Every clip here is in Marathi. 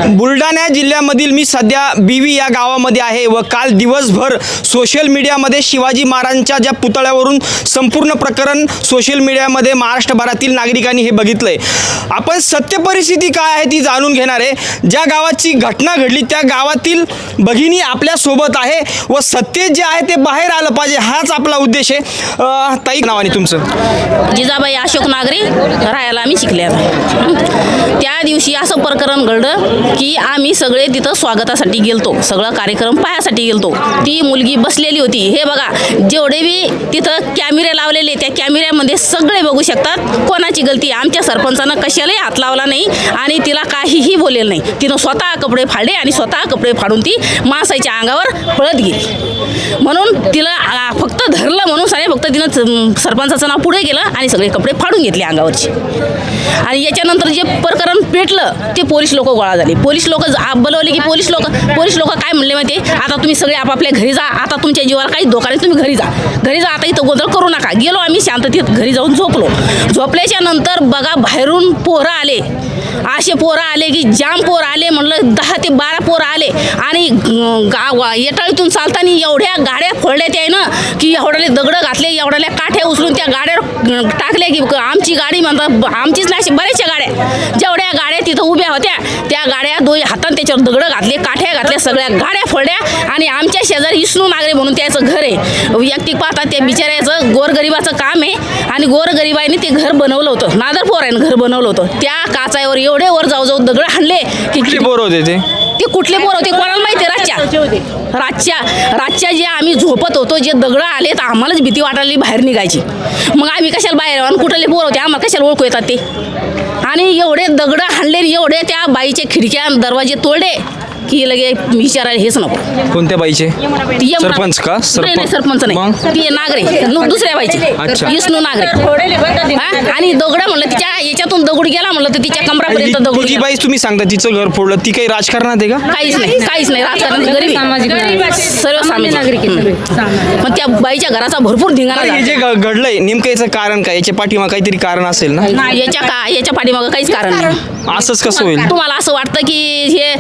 बुलढाणा जिल्ह्यामधील मी सध्या बीवी या गावामध्ये आहे व काल दिवसभर सोशल मीडियामध्ये शिवाजी महाराजांच्या ज्या पुतळ्यावरून संपूर्ण प्रकरण सोशल मीडियामध्ये महाराष्ट्रभरातील नागरिकांनी हे बघितलंय। आपण सत्य परिस्थिती काय आहे ती जाणून घेणार आहे। ज्या गावाची घटना घडली त्या गावातील भगिनी आपल्या सोबत आहे व सत्य जे आहे ते बाहेर आलं पाहिजे हाच आपला उद्देश आहे। ताई नावाने तुमचं? जिजाबाई अशोक नागरे, राहायला आम्ही शिकले। त्या दिवशी असं प्रकरण घडलं की आम्ही सगळे तिथं स्वागतासाठी गेलतो, सगळं कार्यक्रम पाहायसाठी गेलतो। ती मुलगी बसलेली होती, हे बघा जेवढे बी तिथं कॅमेरे लावलेले त्या कॅमेऱ्यामध्ये सगळे बघू शकतात कोणाची गलती। आमच्या सरपंचानं कशालाही हात लावला नाही आणि तिला काहीही बोललेलं नाही। तिनं स्वतः कपडे फाडले आणि स्वतः कपडे फाडून ती माणसाच्या अंगावर पळत गेली, म्हणून तिला फक्त धरलं म्हणून सारे फक्त तिनं सरपंचाचं नाव पुढे गेलं आणि सगळे कपडे फाडून घेतले अंगावरचे। आणि याच्यानंतर जे प्रकरण पेटलं ते पोलीस लोक गोळा झाले। पोलीस लोक बोलवले की पोलीस लोक काय म्हणले माहिती, आता तुम्ही सगळे आपापल्या घरी जा, आता तुमच्या जीवाला काही धोका नाही, तुम्ही घरी जा, आता इथं गोंधळ करू नका। गेलो आम्ही शांततेत घरी जाऊन झोपलो। झोपल्याच्या नंतर बघा बाहेरून पोरं आले, असे पोरं आले की जाम पोरं आले, म्हणलं 10 ते 12 पोरं आले आणि येटाळीतून चालताना एवढ्या गाड्या फोडल्या त्या ना की एवढ्याले दगडं घातले, एवढ्याला काठ्या उचलून त्या गाड्यावर टाकल्या की आमची गाडी म्हणतात, आमचीच नाही अशी बऱ्याचशा गाड्या जेवढ्या गाड्या तिथं उभ्या होत्या त्या गाड्या दोन्ही हातात त्याच्यावर दगडं घातले, काठ्या घातल्या, सगळ्या गाड्या फोडल्या। आणि आमच्या शेजारी विष्णू नागरे म्हणून त्याचं घर आहे, वैयक्तिक पाहतात त्या बिचाऱ्याचं गोरगरिबाचं काम आहे आणि गोरगरिबाईने ते घर बनवलं होतं, नादर पोरानं घर बनवलं होतं। त्या काचावर एवढे वर जाऊ दगड हाणले की किती पोर होते ते कुठले पोर होते कोणाला माहिती। रातच्या जे आम्ही झोपत होतो जे दगड आले तर आम्हालाच भीती वाटायला बाहेर निघायची। मग आम्ही कशाला बाहेर आणि कुठले पोर होते आम्हाला कशाला ओळखू येतात ते। आणि एवढे दगड हाणले, एवढे त्या बाईचे खिडक्या दरवाजे तोडले की लगे विचारायला हेच नको। कोणत्या बाईचे? सरपंच का? नाही सरपंच नाही, ती नागरे दुसऱ्या बाईचे, विष्णू नागरे। आणि दगड म्हणलं तिच्या याच्यातून दगड गेला म्हणलं तर तिच्या कमरापर्यंत दगड। जी बाई तुम्ही सांगता तिचं घर फोडलं ती काही राजकारणात आहे का? काहीच नाही राजकारणात, गरीब सर्व सामाजिक नागरिक। मग त्या बाईच्या घराचा भरपूर धिंगाणा झाला। हे जे घडलंय नेमकं याचं कारण काय? याच्या पाठीमागे काहीतरी कारण असेल ना? याच्या पाठीमागं काहीच कारण नाही। असंच कसं होईल? तुम्हाला असं वाटतं की हे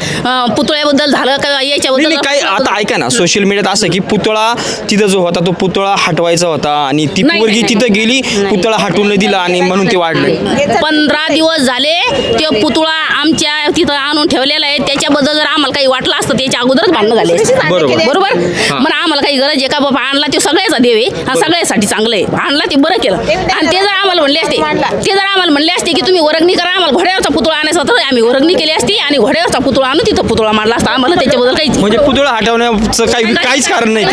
पुतळ्याबद्दल झालं का याच्याबद्दल? काही आता ऐका ना, सोशल मीडियात असं की पुतळा तिथं जो होता तो पुतळा हटवायचा होता आणि ती पोरगी तिथं गेली, पुतळा हटवून नाही दिला आणि म्हणून ते वाढले। 15 दिवस झाले ते पुतळा आमच्या तिथं आणून ठेवलेला आहे, त्याच्याबद्दल जर आम्हाला काही वाटलं असतं त्याच्या अगोदरच भांडणं झाले। बरोबर मग आम्हाला काही गरज आहे का बाबा, आणला ते सगळ्याचा देव आहे, सगळ्यासाठी चांगलं आहे, आणला ते बरं केलं। आणि ते जर आम्हाला म्हणले असते की तुम्ही वर्गणी करा, आम्हाला घोड्यावरचा पुतळा आणायचा तर आम्ही वर्गणी केली असती आणि घोड्यावरचा पुतळा आणून तिथं पुतळा मारला असता। आम्हाला त्याच्याबद्दल काहीच म्हणजे पुतळा हटवण्याचं काहीच कारण नाही,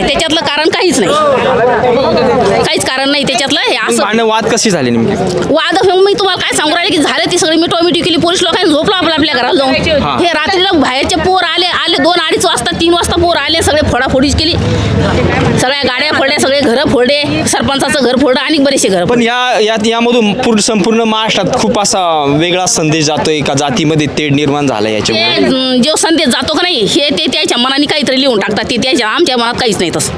त्याच्यातलं कारण काहीच कारण नाही त्याच्यातलं। हे असं वाद कशी झाली नेमकी? वाद मी तुम्हाला काय सांगू राहिले की झाले ती सगळी मिटोमिटी केली, पोलीस लोकांनी झोपलो आपल्या घरात जाऊन। हे रात्रीला बाहेरचे पोर आले 2-2:30 वाजता 3 वाजता पोर आले, सगळे फोडाफोडीच केली, सगळ्या गाड्या फोडल्या, सगळे घरं फोडले, सरपंचाचं घर फोडलं आणि बरेचसे घर। पण यामधून संपूर्ण महाराष्ट्रात खूप असा वेगळा संदेश जातोय का जातीमध्ये तेढ निर्माण झाला याच्यामुळे? जो संदेश जातो का नाही हे ते त्याच्या मनाने काहीतरी लिहून टाकतात, ते त्याच्या आमच्या मनात काहीच नाही तसं,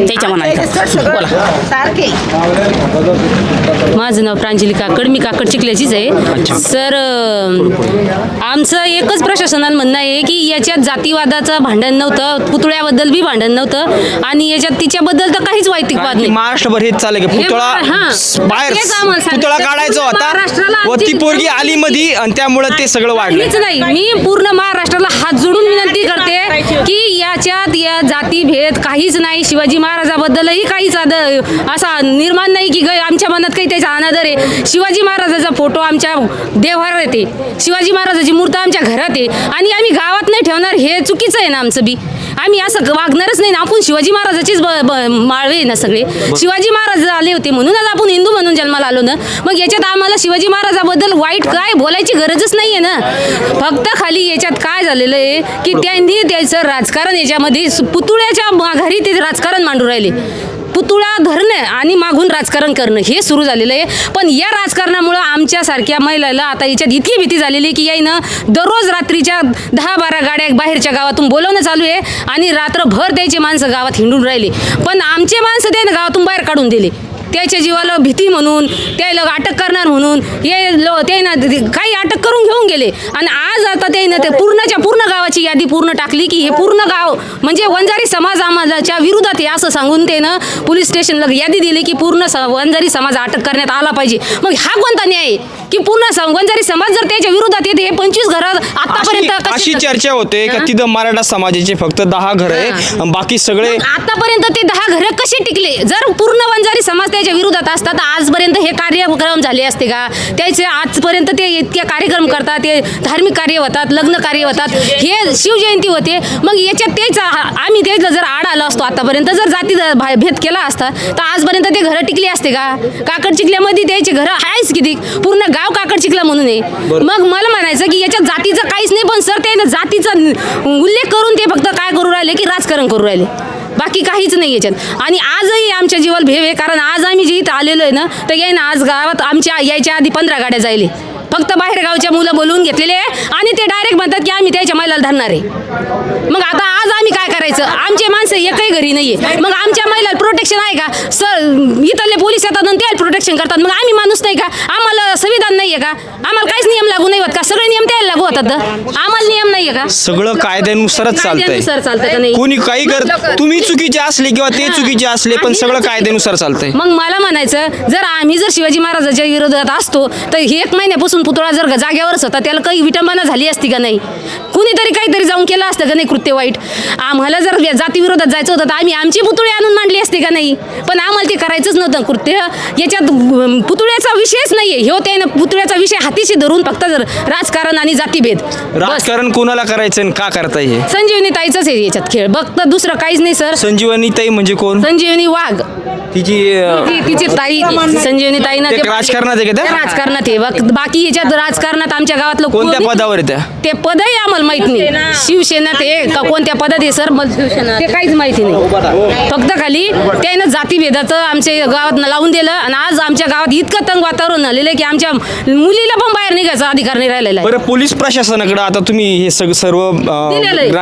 त्याच्या मनाने। माझं नाव प्रांजली काकड, मी काकड चिखल्याचीच आहे सर। आमचं एकच प्रशासनाला म्हणणं आहे की याच्यात जातीवादाचं भांडण नव्हतं, पुतळ्याबद्दल बी भांडण नव्हतं आणि याच्यात तिच्याबद्दल तर काहीच वैयक्तिक वाद नाही। महाराष्ट्रभर हेच चाललंय की पुतळा बाहेर पुतळा काढायचा होता व ती पोरगी आली मध्ये आणि त्यामुळे ते सगळं वाढलं। नाही, मी पूर्ण महाराष्ट्राला हात जोडून विनंती करते की याच्यात या जातीभेद काहीच नाही, शिवाजी महाराजाबद्दलही काहीच असा निर्माण नाही की आमच्या मनात काही त्याचा अनादर आहे। शिवाजी महाराजाचा फोटो आमच्या देवावर येते, शिवाजी महाराजाची मूर्ती आमच्या घरात आहे आणि आम्ही गावात नाही ठेवणार हे चुकीचं आहे ना आमचं बी। आम्ही असं वागणारच नाही ना, आपण शिवाजी महाराजाचीच माळवे ना सगळे। शिवाजी महाराज आले होते म्हणूनच आपण हिंदू म्हणून जन्माला आलो ना, मग याच्यात आम्हाला शिवाजी महाराजाबद्दल वाईट काय बोलायची गरजच नाहीये ना। फक्त खाली याच्यात काय झालेलं आहे की त्यांनी त्याचं राजकारण याच्यामध्ये पुतळ्याच्या माघारी ते राजकारण मांडू राहिले, पुतळा धरणं आणि मागून राजकारण करणं हे सुरू झालेलं आहे। पण या राजकारणामुळं आमच्यासारख्या महिलाला आता याच्यात इतकी भीती झालेली आहे की याईनं दररोज रात्रीच्या 10-12 गाड्या बाहेरच्या गावातून बोलवणं चालू आहे आणि रात्रभर द्यायचे माणसं गावात हिंडून राहिले, पण आमचे माणसं त्यानं गावातून बाहेर काढून दिले। त्याच्या जीवाला भीती म्हणून त्याला अटक करणार म्हणून ते ना काही अटक करून घेऊन गेले. आणि आज आता ते ना ते पूर्ण गावाची यादी पूर्ण टाकली की हे पूर्ण गाव म्हणजे वंजारी समाज आम्हालाच्या विरोधात आहे असं सांगून ते ना पोलीस स्टेशनला यादी दिली की पूर्ण वंजारी समाज अटक करण्यात आला पाहिजे. मग हा कोणता न्याय आहे की पूर्ण वंजारी समाज जर त्याच्या विरोधात येते, हे 25 घरात आतापर्यंत अशी चर्चा होते का तिथं मराठा समाजाचे फक्त 10 घर आहे, बाकी सगळे आतापर्यंत ते 10 घरं कसे टिकले? जर पूर्ण वंजारी समाज त्याच्या विरोधात असतात तर आजपर्यंत हे कार्यक्रम झाले असते का? त्याचे आजपर्यंत ते इतके कार्यक्रम करतात, ते धार्मिक कार्य होतात, लग्न कार्य होतात, हे शिवजयंती होते. मग याच्यात तेच आम्ही तेच जर आड आलो असतो आतापर्यंत, जर जाती भेद केला असता तर आजपर्यंत ते घरं टिकली असते का? काकड चिखल्यामध्ये त्याचे घरं आहेच किती, पूर्ण गाव काकड चिखला म्हणून आहे. मग मला म्हणायचं की याच्यात जातीचं काहीच नाही, पण सर ते जातीचा उल्लेख करून ते फक्त काय करू राहिले की राजकारण करू राहिले, बाकी काहीच नाही याच्यात. आणि आजही आमच्या जीवाला भेव आहे, कारण आज आम्ही जे इथं आलेलो आहे ना तर याय ना आज गावात आमच्या यायच्या आधी 15 गाड्या जायले, फक्त बाहेर गावच्या मुलं बोलवून घेतलेले आहे आणि ते डायरेक्ट म्हणतात की आम्ही त्याच्या महिलाला धरणार आहे. मग आता आज आम्ही काय करायचं? आमचे माणसं एकही घरी नाही आहे, मग आमच्या महिलाला प्रोटेक्शन आहे का? सर इथले पोलीस येतात आणि ते प्रोटेक्शन करतात, मग आम्ही माणूस नाही का? आम्हाला संविधान नाही आहे का? आम्हाला काहीच नियम लागू नाही होत का? सगळे नियम त्याला लागू होतात, आम्हाला नियम नाही आहे का? सगळं कायद्यानुसारच चालतंय. चालतं का नाही? कोणी काही तुम्ही चुकीचे असले किंवा ते चुकीचे असले, पण सगळं कायद्यानुसार चालतंय. मग मला म्हणायचं, जर आम्ही जर शिवाजी महाराजांच्या विरोधात असतो तर 1 महिन्यापासून पुतळा जर जागेवरच होता, त्याला काही विटंबना झाली असती का नाही? कुणीतरी काहीतरी जाऊन केलं असतं का नाही कृत्य वाईट? आम्हाला जर जातीविरोधात जायचं होतं तर आम्ही आमची पुतळे आणून मांडली असते का नाही? पण आम्हाला ते करायचंच नव्हतं कृत्य. याच्यात पुतळ्याचा विषयच नाहीये, ह्यो ते पुतळ्याचा विषय हातीशी धरून फक्त राजकारण आणि जातीभेद. राजकारण कोणाला करायचं आणि का करताय हे? संजीवनी ताईचाच आहे याच्यात खेळ, फक्त दुसरं काहीच नाही सर. संजीवनी ताई म्हणजे कोण? संजीवनी वाघ, तिची ताई संजीवनी ताई ना, ते राजकारणात आहे का त्या? राजकारणात आहे. बाकी याच्यात राजकारणात आमच्या गावातलं कोणत्या पदावर आहे त्या? ते पदही आम्हाला माहित नाही. शिवसेना ते का कोणत्या पदात आहे सर, ते काहीच माहिती नाही. फक्त खाली त्यानं जातीभेदाचं आमच्या गावात लावून दिलं आणि आज आमच्या गावात इतकं तंग वातावरण झालेलं आहे की आमच्या मुलीला पण बाहेर निघायचा अधिकार नाही राहिलेला आहे. बरं, पोलीस प्रशासनाकडे आता तुम्ही हे सर्व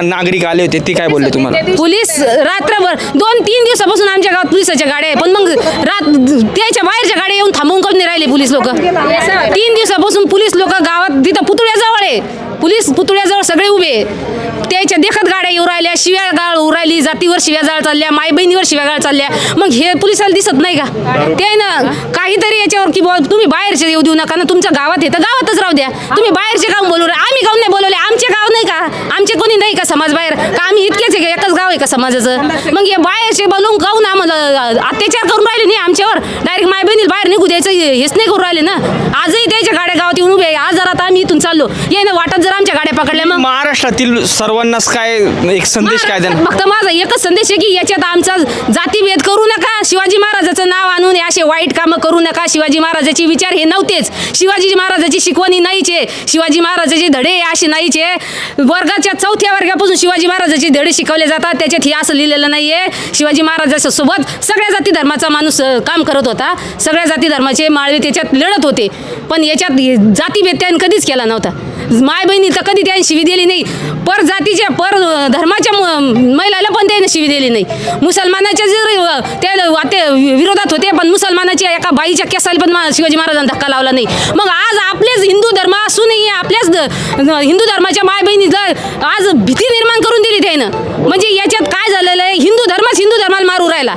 नागरिक आले होते, ते काय बोलले तुम्हाला? पोलीस रात्रभर 2-3 दिवसापासून आमच्या गावात पोलिसाच्या गाड्या आहे, पण मग त्याच्या बाहेरच्या गाड्या येऊन थांबवून करून राहिले पोलीस लोक. 3 दिवसापासून पोलीस लोक गावात तिथं पुतळ्याजवळ आहे, पोलीस पुतळ्याजवळ सगळे उभे, त्याच्या देखत गाड्या येऊ राहिल्या, शिव्या गाळ होऊ राहिली, जातीवर शिव्या जाळ चालल्या, माई बहिणीवर शिव्या गाळ चालल्या. मग हे पोलिसाला दिसत नाही का? ते ना काहीतरी याच्यावर की तुम्ही बाहेरचे येऊ देऊ नका ना, तुमच्या गावात येतं गावातच राहू द्या, तुम्ही बाहेरचे गाव बोलू राहिले. आम्ही गाव नाही बोलवले, आमचे गाव नाही का? आमचे कोणी नाही का समाज बाहेर का? आम्ही इतकेच आहे का? एकच गाव आहे का समाजाचं? मग हे बाहेरचे बोलून गाऊन आम्हाला अत्याचार करून राहिले नाही आमच्यावर, डायरेक्ट माय बहिणीला बाहेर निघू द्यायचं हेच नाही करू राहिले ना. आजही त्याच्या गाड्या गावात येऊन उभे, आज जर आता आम्ही इथून चाललो ये ना वाटत जर आमच्या गाड्या पकडल्या, मग महाराष्ट्रातील सर्वांनाच काय एक संदेश काय द्या? फक्त माझा एकच संदेश आहे की याच्यात आमचा जातीभेद करू नका, शिवाजी महाराजाचं नाव आणून असे वाईट कामं करू नका. शिवाजी महाराजाचे विचार हे नव्हतेच, शिवाजी महाराजाची शिकवणी नाहीच आहे, शिवाजी महाराजाचे धडे असे नाहीच आहे. वर्गाच्या 4थ्या वर्गापासून शिवाजी महाराजाचे धडे शिकवले जातात, त्याच्यात हे असं लिहिलेलं नाही आहे. शिवाजी महाराजाच्या सोबत सगळ्या जाती धर्माचा माणूस काम करत होता, सगळ्या जाती धर्माचे माळवे त्याच्यात लढत होते, पण याच्यात जातीभेद त्याने कधीच केला नव्हता. माय बहिणी तर कधी त्याने शिवी दिली नाही, पर जातीच्या पर धर्माच्या महिलाला पण त्याने शिवी दिली नाही. मुसलमानाच्या जर त्या विरोधात होते, पण मुसलमानाच्या एका बाईच्या केसाला पण शिवाजी महाराजांना धक्का लावला नाही. मग आज आपलेच हिंदू धर्म असूनही आपल्याच हिंदू धर्माच्या माय बहिणीला आज भीती निर्माण करून दिली त्यानं. म्हणजे याच्यात काय झालेलं आहे, हिंदू धर्माला मारू राहिला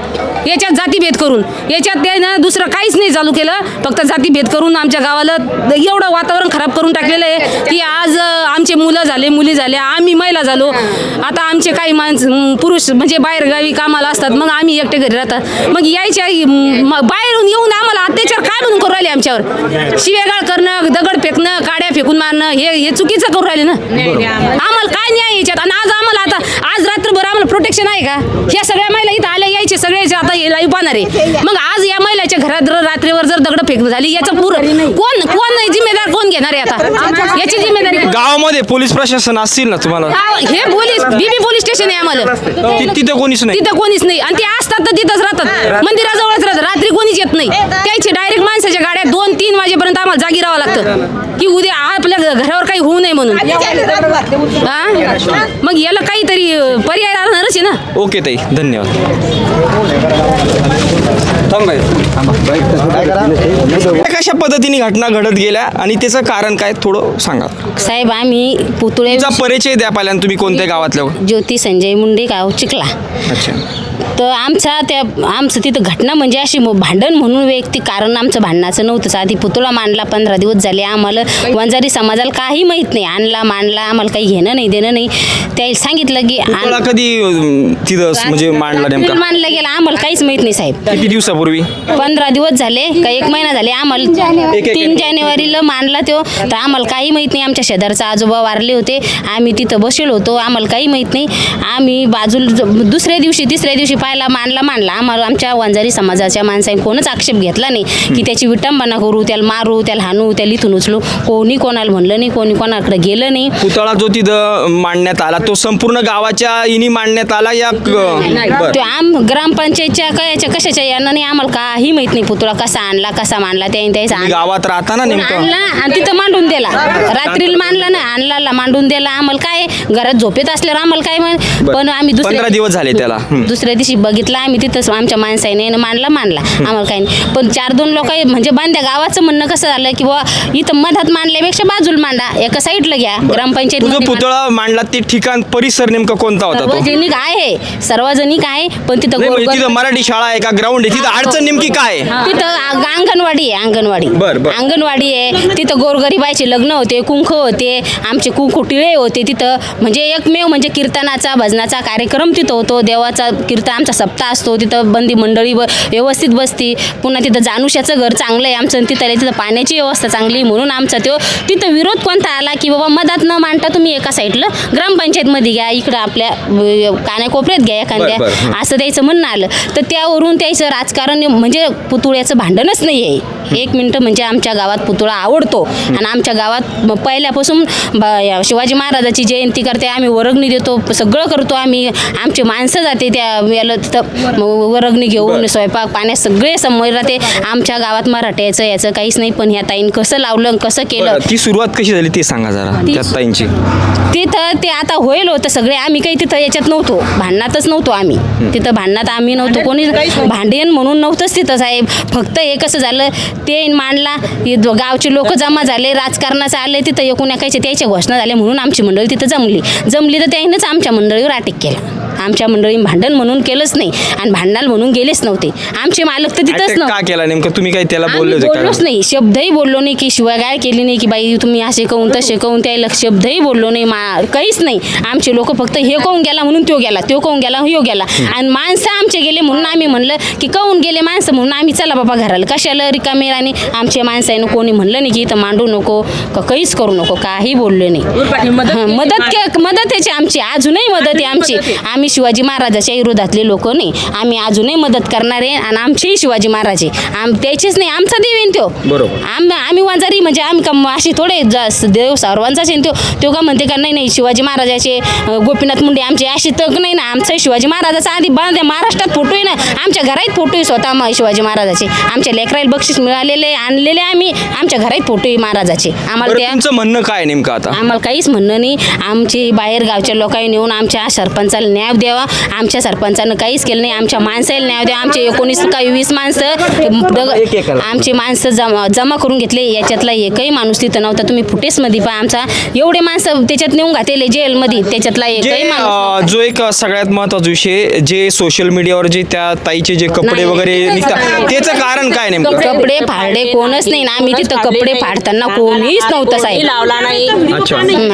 याच्यात जातीभेद करून. याच्यात त्यानं दुसरं काहीच नाही चालू केलं, फक्त जातीभेद करून आमच्या गावाला एवढं वातावरण खराब करून टाकलेलं आहे की आज आमचे मुलं झाले, मुली झाल्या, आम्ही महिला झालो. आता आमचे काही पुरुष म्हणजे बाहेर गावी कामाला असतात, मग आम्ही एकटे घरी राहतात. मग यायच्या बाहेरून येऊन आम्हाला अत्याचार काय म्हणून करू राहिले आमच्यावर? शिवेगाळ करणं, दगड फेकणं, काड्या फेकून मारणं, हे चुकीचं करू राहिले ना. आम्हाला काय न्याय याच्यात? आणि आज आम्हाला आता आज रात्रभर आम्हाला प्रोटेक्शन आहे का? ह्या सगळ्या महिला इथं आल्या यायचे सगळ्याचे आता हे लाईव्ह पाहणार आहे. मग आज या महिलाच्या घरात रात्रीवर जर दगड फेक झाली, याचा कोण जिम्मेदार कोण घेणार आहे आता? याची जिम्मेदारी गावामध्ये पोलीस प्रशासन असतील ना तुम्हाला? हे पोलीस बीबी पोलीस स्टेशन आहे आम्हाला, तिथं कोणीच नाही, तिथं कोणीच नाही. आणि ते असतात तर तिथंच राहतात, मंदिराजवळच राहतात, रात्री कोणीच येत नाही. त्याचे डायरेक्ट माणसाच्या गाड्या 2-3 वाजेपर्यंत आम्हाला जागी राहावं लागतं की उद्या आपल्या घरावर काही होऊ नये म्हणून. मग याला काहीतरी पर्याय राहणारच आहे ना. ओके ताई, धन्यवाद. कशा पद्धतीने घटना घडत गेल्या आणि त्याचं कारण काय थोडं सांगा. साहेब आम्ही पुतळे तुमचा परिचय द्या पहिल्यांदा, तुम्ही कोणत्या गावातल्या. ज्योती संजय मुंडे गाव चिखला. अच्छा. तर आमचं तिथं घटना म्हणजे अशी भांडण म्हणून वैयक्तिक कारण आमचं भांडणाचं नव्हतंच. आधी पुतळा मांडला 15 दिवस झाले, आम्हाला वंजारी समाजाला काही माहीत नाही. आणला मांडला आम्हाला काही घेणं नाही देणं नाही. त्याला सांगितलं की पुतळा कधी तिथं म्हणजे मांडला नेमका, मांडला गेला आम्हाला काहीच माहीत नाही साहेब. किती दिवसापूर्वी. 15 दिवस झाले का 1 महिना झाले. आम्हाला 3 जानेवारीला मांडला तो. तर आम्हाला काही माहीत नाही. आमच्या शेजारचा आजोबा वारले होते, आम्ही तिथं बसलो होतो, आम्हाला काही माहीत नाही. आम्ही बाजूला दुसऱ्या दिवशी तिसऱ्या दिवशी पाहिला मांडला आम्हाला आमच्या वंजारी समाजाच्या माणसाने कोणच आक्षेप घेतला नाही की त्याची विटंबना करू, त्याला मारू, त्याला हाणू, त्याला इथून उचलू. कोणी कोणाला म्हणलं नाही, कोणी कोणाकडे गेलं नाही. पुतळा जो तिथं मांडण्यात आला तो संपूर्ण गावाच्या इनी मांडण्यात आला या बरं. ग्रामपंचायतच्या याच्या कशाच्या यानं नाही, आम्हाला काही माहित नाही. पुतळा कसा आणला कसा मांडला त्याचा तुम्ही गावात राहता ना नेमकं. आणला आणि तिथं मांडून दिला. रात्रीला मांडला ना, आणला मांडून दिला. आम्हाला काय घरात झोपेत असल्यावर आम्हाला काय पण आम्ही 15 दिवस झाले त्याला. दुसऱ्या दिवशी बघितला आम्ही तिथंच आमच्या माणसाने मांडला आम्हाला काही नाही. पण 4-2 लोक म्हणजे बांध्या गावाचं म्हणणं कसं झालं की बुवा इथं मधात मांडल्यापेक्षा बाजूला मांडा, एका साईडला घ्या. ग्रामपंचायत तुझं पुतळा मांडला ते ठिकाण परिसर नेमका कोणता होता तो. सार्वजनिक आहे, सार्वजनिक आहे. पण तिथं नाही, म्हणजे गोरगरीब- तिथं मराठी शाळा आहे का ग्राउंड आहे, तिथं अडचण नेमकी काय आहे? तिथं अंगणवाडी आहे. बरं. अंगणवाडी आहे. तिथं गोरगरिबाचे लग्न होते, कुंख होते, आमचे कुंकू टिळे होते तिथं. म्हणजे एकमेव म्हणजे कीर्तनाचा भजनाचा कार्यक्रम तिथं होतो. देवाचा कीर्तन आमचा सप्ताह असतो तिथं. बंदी मंडळी व्यवस्थित बसती. पुन्हा तिथं जानुष्याचं घर चांगलं आहे आमचं. तिथं पाण्याची व्यवस्था चांगली म्हणून आमचा तिथं विरोध कोणता आला की बाबा मधात न मांडता तुम्ही एका साईडला ग्रामपंचायतमध्ये घ्या, इकडं आपल्या कानाकोपऱ्यात घ्या एखाद्या, असं द्यायचं म्हणणं आलं. तर त्यावरून त्याचं राजकारण म्हणजे पुतळ्याचं भांडणच नाही आहे. 1 मिनिटं म्हणजे आमच्या गावात पुतळा आवडतो आणि आमच्या गावात पहिल्यापासून शिवाजी महाराजाची जयंती करते, आम्ही वर्गणी देतो, सगळं करतो आम्ही. आमची माणसं जाते त्या याला तिथं वर्गणी घेऊन स्वयंपाक पाण्यात सगळे समोर राहते. आमच्या गावात मराठ्याचं याचं काहीच नाही. पण ह्या ताईन कसं लावलं कसं केलं, ती सुरुवात कशी झाली ते सांगा जरा त्या ताईंची. तिथं ते आता होईल होतं सगळे. आम्ही काही तिथं याच्यात नव्हतो, भांडणातच नव्हतो आम्ही. तिथं भांडणात आम्ही नव्हतो, कोणी भांडेन म्हणून नव्हतंच तिथं साहेब. फक्त हे कसं झालं ते मांडला, गावचे लोक जमा झाले, राजकारणाचं आले तिथं, एकूण एकायचे त्याच्या घोषणा झाल्या म्हणून आमची मंडळी तिथं जमली तर त्यानेच आमच्या मंडळीवर अटॅक केला. आमच्या मंडळी भांडण म्हणून केलंच नाही आणि भांडणाल म्हणून गेलेच नव्हते. आमचे मालक तर तिथंच का केला नेमकं, तुम्ही काय त्याला बोलले होते बोललोच नाही, शब्दही बोललो नाही की शिवागाळ केली नाही की बाई तुम्ही असे कहून तसे कहून, त्याला शब्दही बोललो नाही, काहीच नाही. आमचे लोक फक्त हे कहून गेला म्हणून तो गेला, तो कहून गेला ह्यो गेला. आणि माणसं आमचे गेले म्हणून आम्ही म्हणलं की कहून गेले माणसं म्हणून आम्ही चला बाबा घराला, कशाला रिकामे. आणि आमच्या माणसानं कोणी म्हणलं नाही की इथं मांडू नको का काहीच करू नको, काही बोलले नाही. मदत याची आमची अजूनही मदत आहे आमची. आम्ही शिवाजी महाराजाच्या विरोधातले लोक नाही, आम्ही अजूनही मदत करणार आहे. आणि आमचेही शिवाजी महाराज त्याचीच नाही, आमचा देव येईन तो. आम्ही वंजारी म्हणजे आम्ही अशी थोडे देव सर्वांचाच येईन तो का म्हणते का नाही शिवाजी महाराजाचे गोपीनाथ मुंडे आमचे अशी तक नाही ना. आमचा शिवाजी महाराजाचा आधी महाराष्ट्रात फोटो आहे ना, आमच्या घरात फोटो आहे स्वतः शिवाजी महाराजाचे. आमच्या लेकराला बक्षीस मिळालेले आणलेले आम्ही, आमच्या घरात फोटो आहे महाराजाचे. आम्हाला तुमचं म्हणणं काय नेमकं आता. आम्हाला काहीच म्हणणं नाही. आमची बाहेर गावच्या लोकांनी नेऊन आमच्या सरपंचाला न्याय द्यावा. आमच्या सरपंचानं काहीच केलं नाही. आमच्या माणसाला न्याय द्यावा. आमचे 19 का 20 माणसं आमची माणसं जमा करून घेतले. याच्यातला एकही माणूस तिथं नव्हता. तुम्ही फुटेजमध्ये पहा आमचा एवढे माणसं त्याच्यात नेऊन घातलेले जेलमध्ये, त्याच्यातला एकही माणूस. जो एक सगळ्यात महत्त्वाचा विषय जे सोशल मीडियावर जे त्या ताईचे जे कपडे वगैरे निघतात त्याचं कारण काय नेमकं. कपडे फाडले कोणच नाही ना. आम्ही तिथं कपडे फाडताना कोणीच नव्हतं साहेब.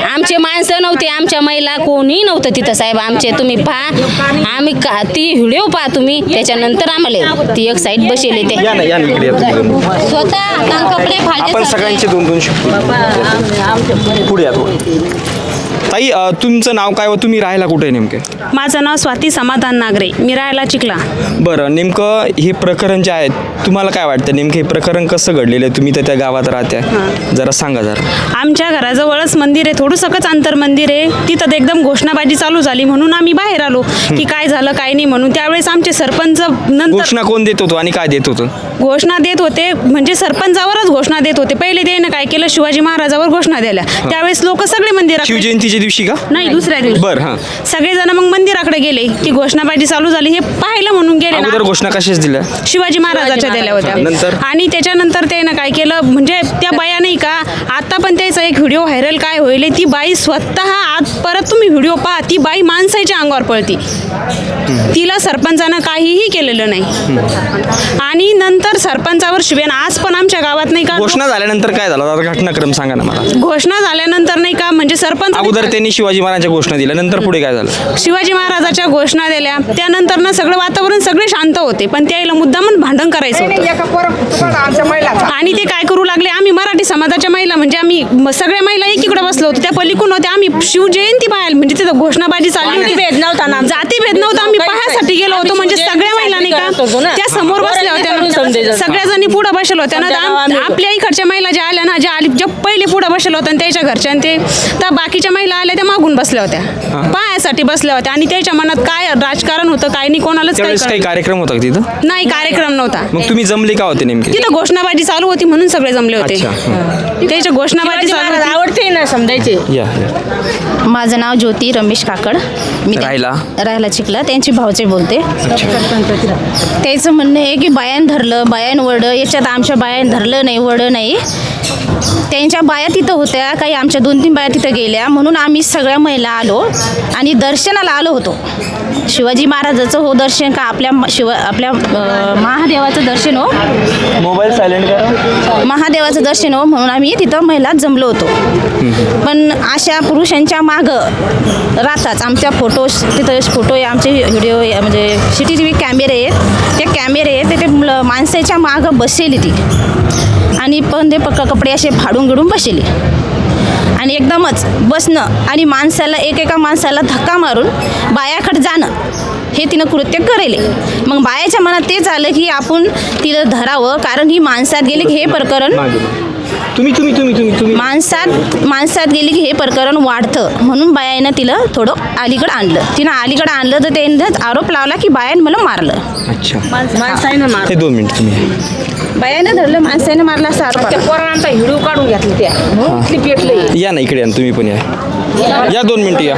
आमचे माणसं नव्हते, आमच्या महिला कोणी नव्हतं तिथं साहेब. आमचे तुम्ही पहा, आम्ही ती व्हिडिओ पहा तुम्ही, त्याच्यानंतर आम्हाला ती एक साईड बसले ते स्वतः कपडे फाडले. आपण सगळ्यांचे 2-2 शिकतो पुढे या थोडं. ताई तुमचं नाव काय व तुम्ही राहायला कुठे नेमके. माझं नाव स्वाती समाधान नागरे, मी राहायला चिखला. बरं, नेमकं हे प्रकरण जे आहे तुम्हाला काय वाटतं नेमकं हे प्रकरण कसं घडलेलं आहे. तुम्ही तर त्या गावात राहत्या, जरा सांगा जरा. आमच्या घराजवळच मंदिर आहे, थोडंसंच अंतर मंदिर आहे. तिथं एकदम घोषणाबाजी चालू झाली म्हणून आम्ही बाहेर आलो की काय झालं काय नाही म्हणून. त्यावेळेस आमचे सरपंच नंतर घोषणा कोण देत होतो आणि काय देत होतं. घोषणा देत होते म्हणजे सरपंचावरच घोषणा देत होते. पहिले त्यानं काय केलं, शिवाजी महाराजावर घोषणा दिल्या. त्यावेळेस लोक सगळे मंदिरात जयंतीच्या दिवशी का? नाही, दुसऱ्या दिवशी बरं, हां. सगळेजण मग मंदिराकडे गेले की घोषणाबाजी चालू झाली हे पाहिलं म्हणून गेले अगोदर ना. घोषणा कशाच दिल्या? शिवाजी महाराजाच्या दिल्या होत्या. नंतर? आणि त्याच्यानंतर त्यानं काय केलं म्हणजे त्या बाया नाही का आता पण त्याचा एक व्हिडिओ व्हायरल काय होईल ती बाई स्वतः आज परत तुम्ही व्हिडिओ पहा ती बाई माणसाच्या अंगावर पळती. तिला सरपंचानं काहीही केलेलं नाही. आणि नंतर सरपंचावर शिवेन आज पण आमच्या गावात नाही का घोषणा झाल्यानंतर काय झालं? आता घटनाक्रम सांगा ना मला. घोषणा झाल्यानंतर नाही का म्हणजे सरपंच अगोदर त्यांनी शिवाजी महाराजांच्या घोषणा दिल्या, नंतर पुढे काय झालं? शिवाजी महाराजाच्या घोषणा दिल्या त्यानंतर ना सगळं वातावरण सगळे शांत होते पण त्याला मुद्दामून भांडण करायचं होतं. आणि ते काय करू लागले आम्ही मराठी समाजाच्या महिला म्हणजे आम्ही सगळ्या महिला एकीकडे बसलो होतो त्या पलीकडून होत्या आम्ही शिवजयंती पाहायला म्हणजे तिथं घोषणाबाजी चालली होती. जाती भेद नव्हता आम्ही पाहायसाठी गेलो होतो म्हणजे सगळ्या महिला नाही का त्या समोर बसल्या होत्या सगळ्या जणी पुढे बसल्या होत्या ना तर आपल्या इकडच्या महिला ज्या आल्या ना ज्या पहिले पुढे बसल्या होत्या आणि त्याच्या घरच्या आणि ते तर बाकीच्या महिला आल्या त्या मागून बसल्या होत्या पाहायसाठी बसल्या होत्या आणि त्याच्या मनात काय राजकारण होतं काय नाही कोणालाच त्यावेळेस काही कार्यक्रम होता का तिथं? नाही कार्यक्रम नव्हता. मग तुम्ही जमले का होते नेमके? तिथं घोषणाबाजी चालू होती म्हणून सगळे जमले होते. त्याच्या घोषणाबाजी चालू होती. आवडते ना समजायचे. या. माझं नाव ज्योती रमेश काकड. मी राहायला चिखला त्यांची भावचे बोलते. त्याचं म्हणणं आहे की बायान धरलं बायान वरडं याच्यात आमच्या बायान धरलं नाही वरडं नाही. त्यांच्या बाया तिथं होत्या काही आमच्या 2-3 बाया तिथं गेल्या म्हणून आम्ही सगळ्या महिला आलो आणि दर्शनाला आलो होतो. शिवाजी महाराजाचं हो दर्शन का आपल्या महादेवाचं दर्शन हो मोबाईल सायलेंट करा. महादेवाचं दर्शन हो म्हणून आम्ही तिथं महिला जमलो होतो. पण अशा पुरुषांच्या मागं राहताच आमच्या तिथं फोटो आहे आमचे व्हिडिओ म्हणजे CCTV कॅमेरे आहेत ते कॅमेरे आहेत ते माणसाच्या मागं बसलेली ती आणि पण ते कपडे असे फाडून गिडून बसले आणि एकदमच बसणं आणि माणसाला एकेका माणसाला धक्का मारून बायाकडे जाणं हे तिनं कृत्य करेल. मग बायाच्या मनात तेच आलं की आपण तिला धरावं कारण ही माणसात गेली की हे प्रकरण तुम्ही माणसात गेली की हे प्रकरण वाढतं म्हणून बायानं तिला थोडं अलीकडं आणलं. तिनं अलीकडं आणलं तर त्यांनाच आरोप लावला की बायानं मला मारलं. अच्छा. माणसाने मार 2 मिनिट तुम्ही. बायानं धरलं माणसाने मारला असा आरोप आला. पोरांचा व्हिडिओ काढून घेतली त्या म्हणून ती पेटलं. या ना इकडे या ना तुम्ही पण या 2 मिनिट या.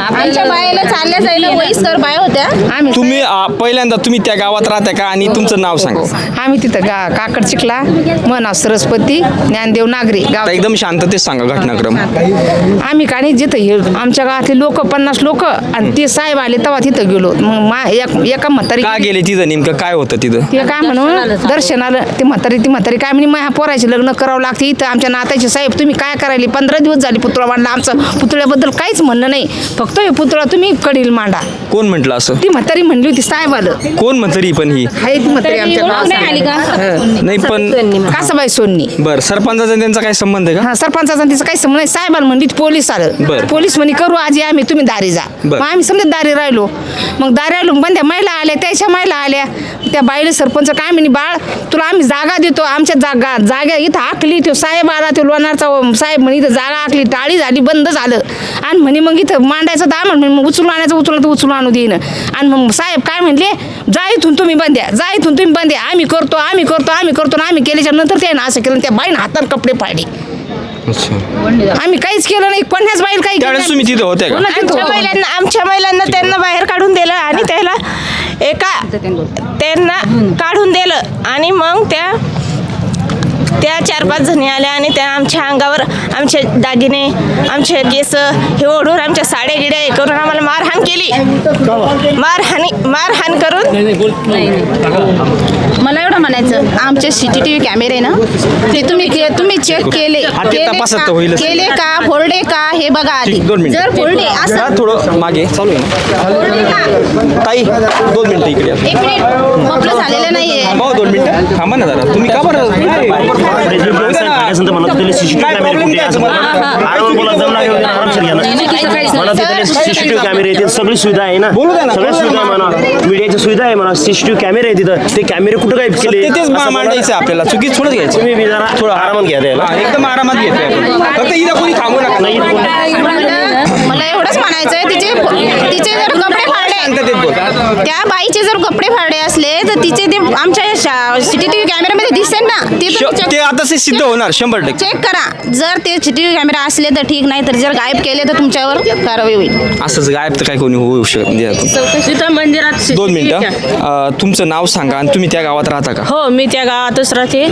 आमच्या बायाला चालल्या जायला वयस्कर बाया होत्या. तुम्ही पहिल्यांदा तुम्ही त्या गावात राहता का आणि तुमचं नाव सांगा. आम्ही तिथं काकड चिखला मनाव सरस्वती ज्ञानदेव नागरी गाव. आता एकदम शांततेत सांगा घटनाक्रम. आम्ही का नाही जिथं आमच्या गावातले लोक 50 लोक आणि ते साहेब आले तेव्हा तिथं गेलो. मग एका म्हातारी का गेले तिथं नेमकं काय होतं तिथं? ते काय म्हणून दर्शनाला ती म्हातारी काय म्हणे माझ्या पोराचे लग्न करावं लागते इथं आमच्या नाताचे साहेब तुम्ही काय करायले 15 दिवस झाले पुतळा मांडला. आमचं पुतळ्याबद्दल काहीच म्हणणं नाही फक्त हे पुतळा तुम्ही कडील मांडा. कोण म्हटलं असं? ती म्हातारी म्हणली होती साहेब आलं. कोण म्हातारी पण ही? आहे ती म्हातारी आमच्या गावात नाही पण कासाबाई सोन्नी. बर सरपंचाचा त्यांचा काय संबंध आहे का? हा सरपंचाचा तिचं काही संबंध नाही. साहेबाला म्हणली पोलीस आलं. बरं. पोलीस म्हणे करू आजी आम्ही तुम्ही दारी जा. बरं. मग आम्ही समजा दारी राहिलो. मग दारी आलो पण त्या महिला आल्या त्याच्या महिला आल्या त्या बाईला सरपंच काय म्हणे बाळ तुला आम्ही जागा देतो आमच्या जागा इथं आखली. तो साहेब आला तो लोणारचा साहेब म्हणे इथं जागा आखली टाळी झाली बंद झालं आणि म्हणे मग इथं मांडायचं तर आम्हाला मग उचलून आणायचं उचलून तर उचलून आणू देईन. आणि मग साहेब काय म्हणले जा इथून तुम्ही बंद्या जा इथून तुम्ही बंद्या आम्ही करतो आम्ही केल्याच्या नंतर त्यानं असं केलं त्या बाईनं हातात कपडे फाडले. आम्ही काहीच केलं नाही कोणाच बाईल काही त्यावेळेस तुम्ही तिथं होत्या का? आमच्या महिलांना त्यांना बाहेर काढून दिलं आणि त्याला त्यांना काढून दिलं आणि मग त्या 4-5 जणी आल्या आणि त्या आमच्या अंगावर आमचे दागिने आमचे केस हे ओढून आमच्या साड्या गिड्या हे करून आम्हाला मारहाण केली. मारहाण करून मला एवढं म्हणायचं आमचे CCTV कॅमेरे ना ते तुम्ही चेक केले तपासात होईलच. केले का फोडले का हे बघा आधी. 2 मिनिट जर फोडले असं थोडं मागे चालू आहे फोडले का ताई 2 मिनिटं इकडे या. 1 मिनिट आपलं झालेलं नाहीये. हो 2 मिनिटं थांबा ना जरा. तुम्ही का बरं सीसीटीव्ही कॅमेरे आहेत सगळी सुविधा आहे ना सगळ्या सुविधा आहे म्हणा मीडियाची सुविधा आहे म्हणा सीसीटीव्ही कॅमेरे आहे तिथं ते कॅमेरे कुठं काय केले तेच मांडायचं आपल्याला चुकी थोडं घ्यायचं. तुम्ही जरा थोडं आरामात घ्या एकदम आरामात घेतोय फक्त इथं कोणी थांबू नका. मला एवढंच म्हणायचंय तिचे जर कपडे फाडले, त्या बाईचे जर कपडे फाडले असले तर तिचे ते आमच्या सीसीटीव्ही कॅमेऱ्यामध्ये दिसेल ना, ते आता ते सिद्ध होणार 100%. चेक करा. जर ते सीसीटीव्ही कॅमेरा असले तर ठीक, नाही तर जर गायब केले तर तुमच्यावर कारवाई होईल. असंच गायब तर काय कोणी होऊ शकत नाही. तिथं मंदिरात 2 मिनिटं, तुमचं नाव सांगा आणि तुम्ही त्या गावात राहता का? हो, मी त्या गावातच राहते.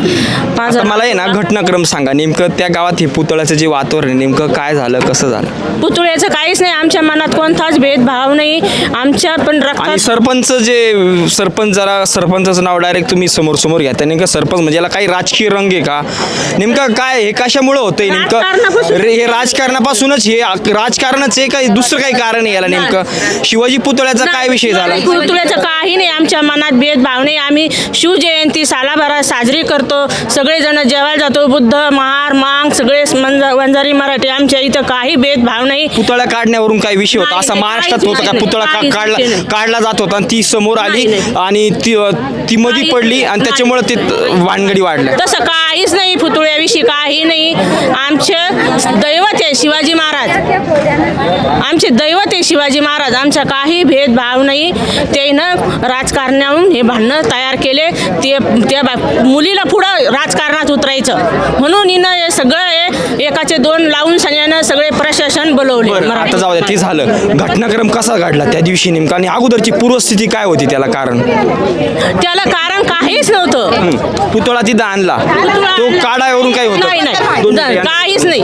आता मला आहे ना घटनाक्रम सांगा, नेमकं त्या गावात हे पुतळ्याचं जे वातावरण आहे, नेमकं काय झालं, कसं झालं? पुतळ्याचं काहीच नाही, आमच्या मनात कोणताच भेदभाव नाही. आमच्या पण आणि सरपंचाचं नाव डायरेक्ट तुम्ही समोर घेता, नेमकं सरपंच म्हणजे याला काही राजकीय रंग आहे का? नेमकं काय हे कशामुळे होतंय नेमकं? हे राजकारणापासूनच, हे राजकारणच आहे काही दुसरं काही कारण आहे याला? नेमकं शिवाजी पुतळ्याचा काय विषय झाला? पुतळ्याचं काही नाही, आमच्या मनात भेदभाव नाही. आम्ही शिवजयंती सालाभरात साजरी करतो, सगळेजण जेवायला जातो. बुद्ध महार मांग सगळे वंजारी मराठी, आमच्या इथं काही भेदभाव नाही. पुतळा काढण्यावरून काय विषय होता असा महाराष्ट्रात होता का? पुतळा काढला जात होता आणि ती समोर आली आणि ती मध्ये पडली आणि त्याच्यामुळे ते भानगडी वाढल्या. तसं काहीच नाही, पुतळ्याविषयी काही नाही. आमचे दैवत आहे शिवाजी महाराज, आमचे दैवत आहे शिवाजी महाराज. आमचा काही भेदभाव नाही. त्यानं राजकारणाहून हे भांडणं तयार केले, त्या मुलीला पुढं राजकारणात उतरायचं म्हणून हिनं हे सगळं हे एकाचे 2 लावून सगळ्यांना सगळे प्रशासन बोलवले. आता जाऊ द्या, ते झालं. घटनाक्रम कसा घडला त्या दिवशी नेमका आणि अगोदरची पूर्वस्थिती काय होती? त्याला कारण काहीच नव्हतं. पुतळा तिथं आणला, तो काढावरून काय होतं? नाही, काहीच नाही.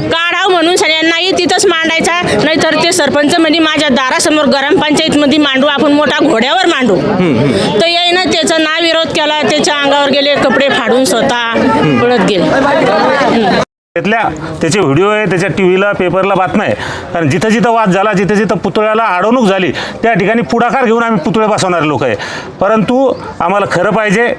काढाव म्हणून सगळ्यांनाही तिथंच मांडायचा, नाहीतर ते सरपंच म्हणजे माझ्या दारासमोर ग्रामपंचायतमध्ये मांडू, आपण मोठा घोड्यावर मांडू. तर यायनं त्याचा ना विरोध केला, त्याच्या अंगावर गेले कपडे फाडून स्वतः पळत गेले. त्याचे व्हिडिओ आहे, त्याच्या टीव्हीला पेपरला बातम्या आहे. कारण जिथं जिथं वाद झाला, जिथं जिथं पुतळ्याला अडवणूक झाली, त्या ठिकाणी पुढाकार घेऊन आम्ही पुतळे बसवणारे लोक आहे. परंतु आम्हाला खरं पाहिजे,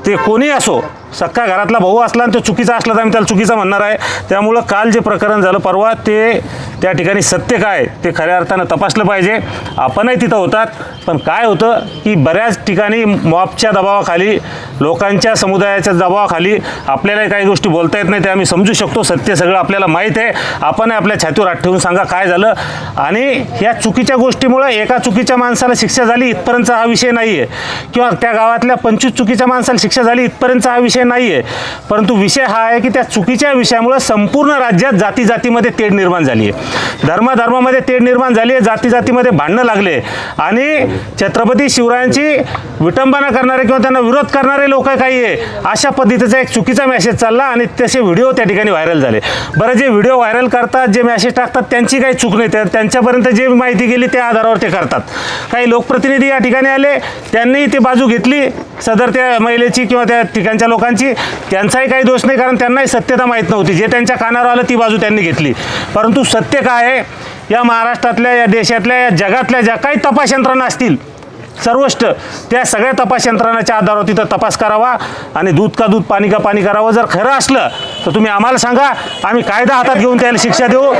ते कोणी असो, सक्का घरातला भाऊ असला आणि तो चुकीचा असला तर आम्ही त्याला चुकीचा म्हणणार आहे. त्यामुळं काल जे प्रकरण झालं परवा, ते त्या ठिकाणी सत्य काय ते खऱ्या अर्थानं तपासलं पाहिजे. आपणही तिथं होतात, पण काय होतं की बऱ्याच ठिकाणी मॉबच्या दबावाखाली, लोकांच्या समुदायाच्या दबावाखाली आपल्याला काही गोष्टी बोलता येत नाही. ते आम्ही समजू शकतो, सत्य सगळं आपल्याला माहीत आहे. आपण आपल्या छातीवर हात ठेवून सांगा काय झालं. आणि ह्या चुकीच्या गोष्टीमुळं एका चुकीच्या माणसाला शिक्षा झाली इथपर्यंतचा हा विषय नाही आहे, किंवा त्या गावातल्या 25 चुकीच्या माणसाला शिक्षा झाली इथपर्यंतचा हा विषय नाही आहे. परंतु विषय हा आहे की त्या चुकीच्या विषयामुळे संपूर्ण राज्यात जातीजातीमध्ये तेढ निर्माण झाली आहे, धर्मामध्ये तेढ निर्माण झाली आहे, जातीजातीमध्ये भांडणं लागले. आणि छत्रपती शिवरायांची विटंबना करणारे किंवा त्यांना विरोध करणारे लोक काही आहे, अशा पद्धतीचा एक चुकीचा मेसेज चालला आणि तसे व्हिडिओ त्या ठिकाणी व्हायरल झाले. बरं, जे व्हिडिओ व्हायरल करतात, जे मेसेज टाकतात, त्यांची काही चूक नाही. त्यांच्यापर्यंत जे माहिती गेली त्या आधारावर ते करतात. काही लोकप्रतिनिधी या ठिकाणी आले, त्यांनी ती बाजू घेतली सदर त्या महिलेची किंवा त्या ठिकाणच्या लोकांची. त्यांचाही काही दोष नाही, कारण त्यांनाही सत्यता माहीत नव्हती. जे त्यांच्या कानावर आलं ती बाजू त्यांनी घेतली. परंतु सत्य काय आहे, या महाराष्ट्रातल्या, या देशातल्या, या जगातल्या ज्या काही तपास यंत्रणा असतील सर्वोच्च, त्या सगळ्या तपास यंत्रणाच्या आधारावर तिथं तपास करावा आणि दूध का दूध पाणी का पाणी करावं. जर खरं असलं तर तुम्ही आम्हाला सांगा, आम्ही कायदा हातात घेऊन त्याला शिक्षा देऊ.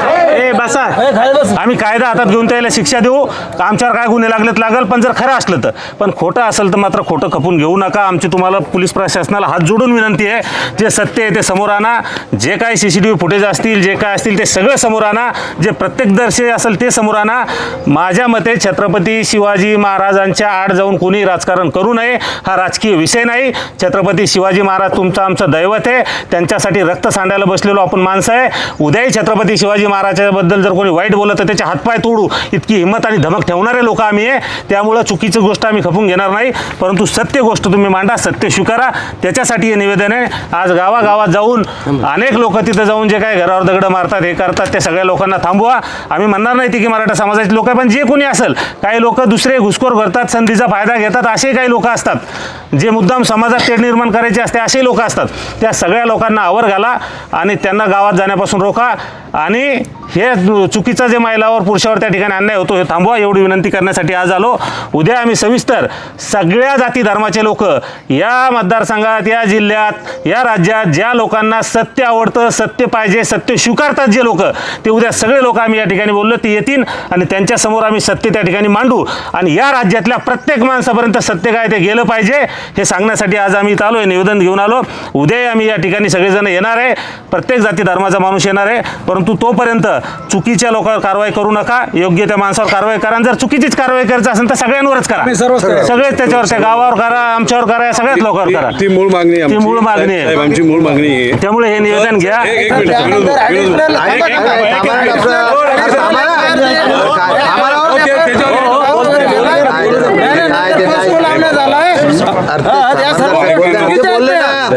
आम्ही कायदा हातात घेऊन त्याला शिक्षा देऊ. आमच्यावर काय गुन्हे लागलेत लागल, पण जर खरं असलं तर. पण खोटं असेल तर मात्र खोटं खपून घेऊ नका. आमची तुम्हाला पोलीस प्रशासनाला हात जोडून विनंती आहे, जे सत्य आहे ते समोर आणा. जे काही CCTV फुटेज असतील, जे काय असतील ते सगळं समोर आणा. जे प्रत्यक्षदर्शी असेल ते समोर आणा. माझ्या मते छत्रपती शिवाजी महाराजांच्या आड जाऊन कोणी राजकारण करू नये. हा राजकीय विषय नाही. छत्रपती शिवाजी महाराज तुमचं आमचं दैवत आहे. त्यांच्यासाठी रक्त सांडायला बसलेलो आपण माणसं आहे. उद्याही छत्रपती शिवाजी महाराजांबद्दल जर कोणी वाईट बोलत तर त्याचे हातपाय तोडू इतकी हिंमत आणि धमक ठेवणारे लोक आम्ही आहे. त्यामुळं चुकीची गोष्ट आम्ही खपून घेणार नाही, परंतु सत्य गोष्ट तुम्ही मांडा, सत्य स्वीकारा. त्याच्यासाठी हे निवेदन आहे. आज गावागावात जाऊन अनेक लोक तिथं जाऊन जे काय घरावर दगडं मारतात, हे करतात, ते सगळ्या लोकांना थांबवा. आम्ही म्हणणार नाही की मराठा समाजाचे लोक आहे, पण जे कोणी असेल, काही लोक दुसरे घुसखोर करतात, संधीचा फायदा घेतात, असे काही लोक असतात जे मुद्दाम समाजात तेढ निर्माण करायचे असते, असे लोक असतात. त्या सगळ्या लोकांना आवर घाला आणि त्यांना गावात जाण्यापासून रोखा. आणि हे चुकीचं जे महिलावर पुरुषावर त्या ठिकाणी अन्याय होतो हे थांबवा, एवढी विनंती करण्यासाठी आज आलो. उद्या आम्ही सविस्तर सगळ्या जाती धर्माचे लोक या मतदारसंघात, या जिल्ह्यात, या राज्यात ज्या लोकांना सत्य आवडतं, सत्य पाहिजे, सत्य स्वीकारतात जे लोक, ते उद्या सगळे लोक आम्ही या ठिकाणी बोललो ते येतील आणि त्यांच्यासमोर आम्ही सत्य त्या ठिकाणी मांडू आणि या राज्यातल्या प्रत्येक माणसापर्यंत सत्य काय ते गेलं पाहिजे हे सांगण्यासाठी आज आम्ही इथं आलो आहे, निवेदन घेऊन आलो. उद्याही आम्ही या ठिकाणी सगळेजण येणार आहे, प्रत्येक जाती धर्माचा माणूस येणार आहे. परंतु तोपर्यंत चुकीच्या लोकांवर कारवाई करू नका, योग्य त्या माणसावर कारवाई करा. आणि जर चुकीचीच कारवाई करायचं असेल तर सगळ्यांवरच करा, सगळेच त्याच्यावर, त्या गावावर करा, आमच्यावर करा, या सगळ्याच लोकांवर करा. ती मूळ मागणी आहे, ती मूळ मागणी आहे, आमची मूळ मागणी आहे. त्यामुळे हे निवेदन घ्या. एक मिनिट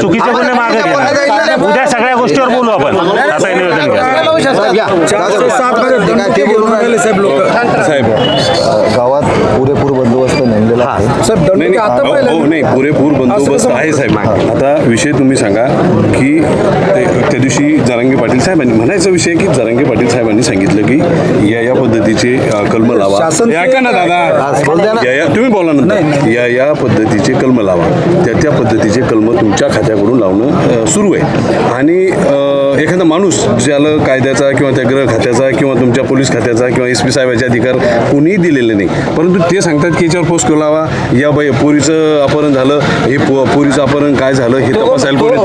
चुकीचे गुन्हे मागे घ्या. उद्या सगळ्या गोष्टीवर बोलू आपण. आता हे निवेदन घ्या. गावात पुरेपूर बंदोबस्त नेमलेला आहे. नाही, पुरेपूर बंदोबस्त आहे साहेब. आता विषय तुम्ही सांगा की त्या दिवशी जरांगे पाटील साहेबांनी म्हणायचा विषय की जरांगे पाटील साहेबांनी सांगितलं की या पद्धतीचे कलम लावा. ऐका ना दादा, तुम्ही बोला नंतर. या पद्धतीचे कलम लावा, त्या पद्धतीचे कलम तुमच्या खात्याकडून लावणं सुरू आहे. आणि एखादा माणूस ज्याला कायद्याचा किंवा त्या गृह खात्याचा किंवा तुमच्या पोलीस खात्याचा किंवा SP साहेबाचे अधिकार कोणीही दिलेले नाही, परंतु ते सांगतात की याच्यावर पोस्ट लावा, या बाई पोरीचं अपहरण झालं, हे पोरीचं अपहरण काय झालं हे तपासायला कोणी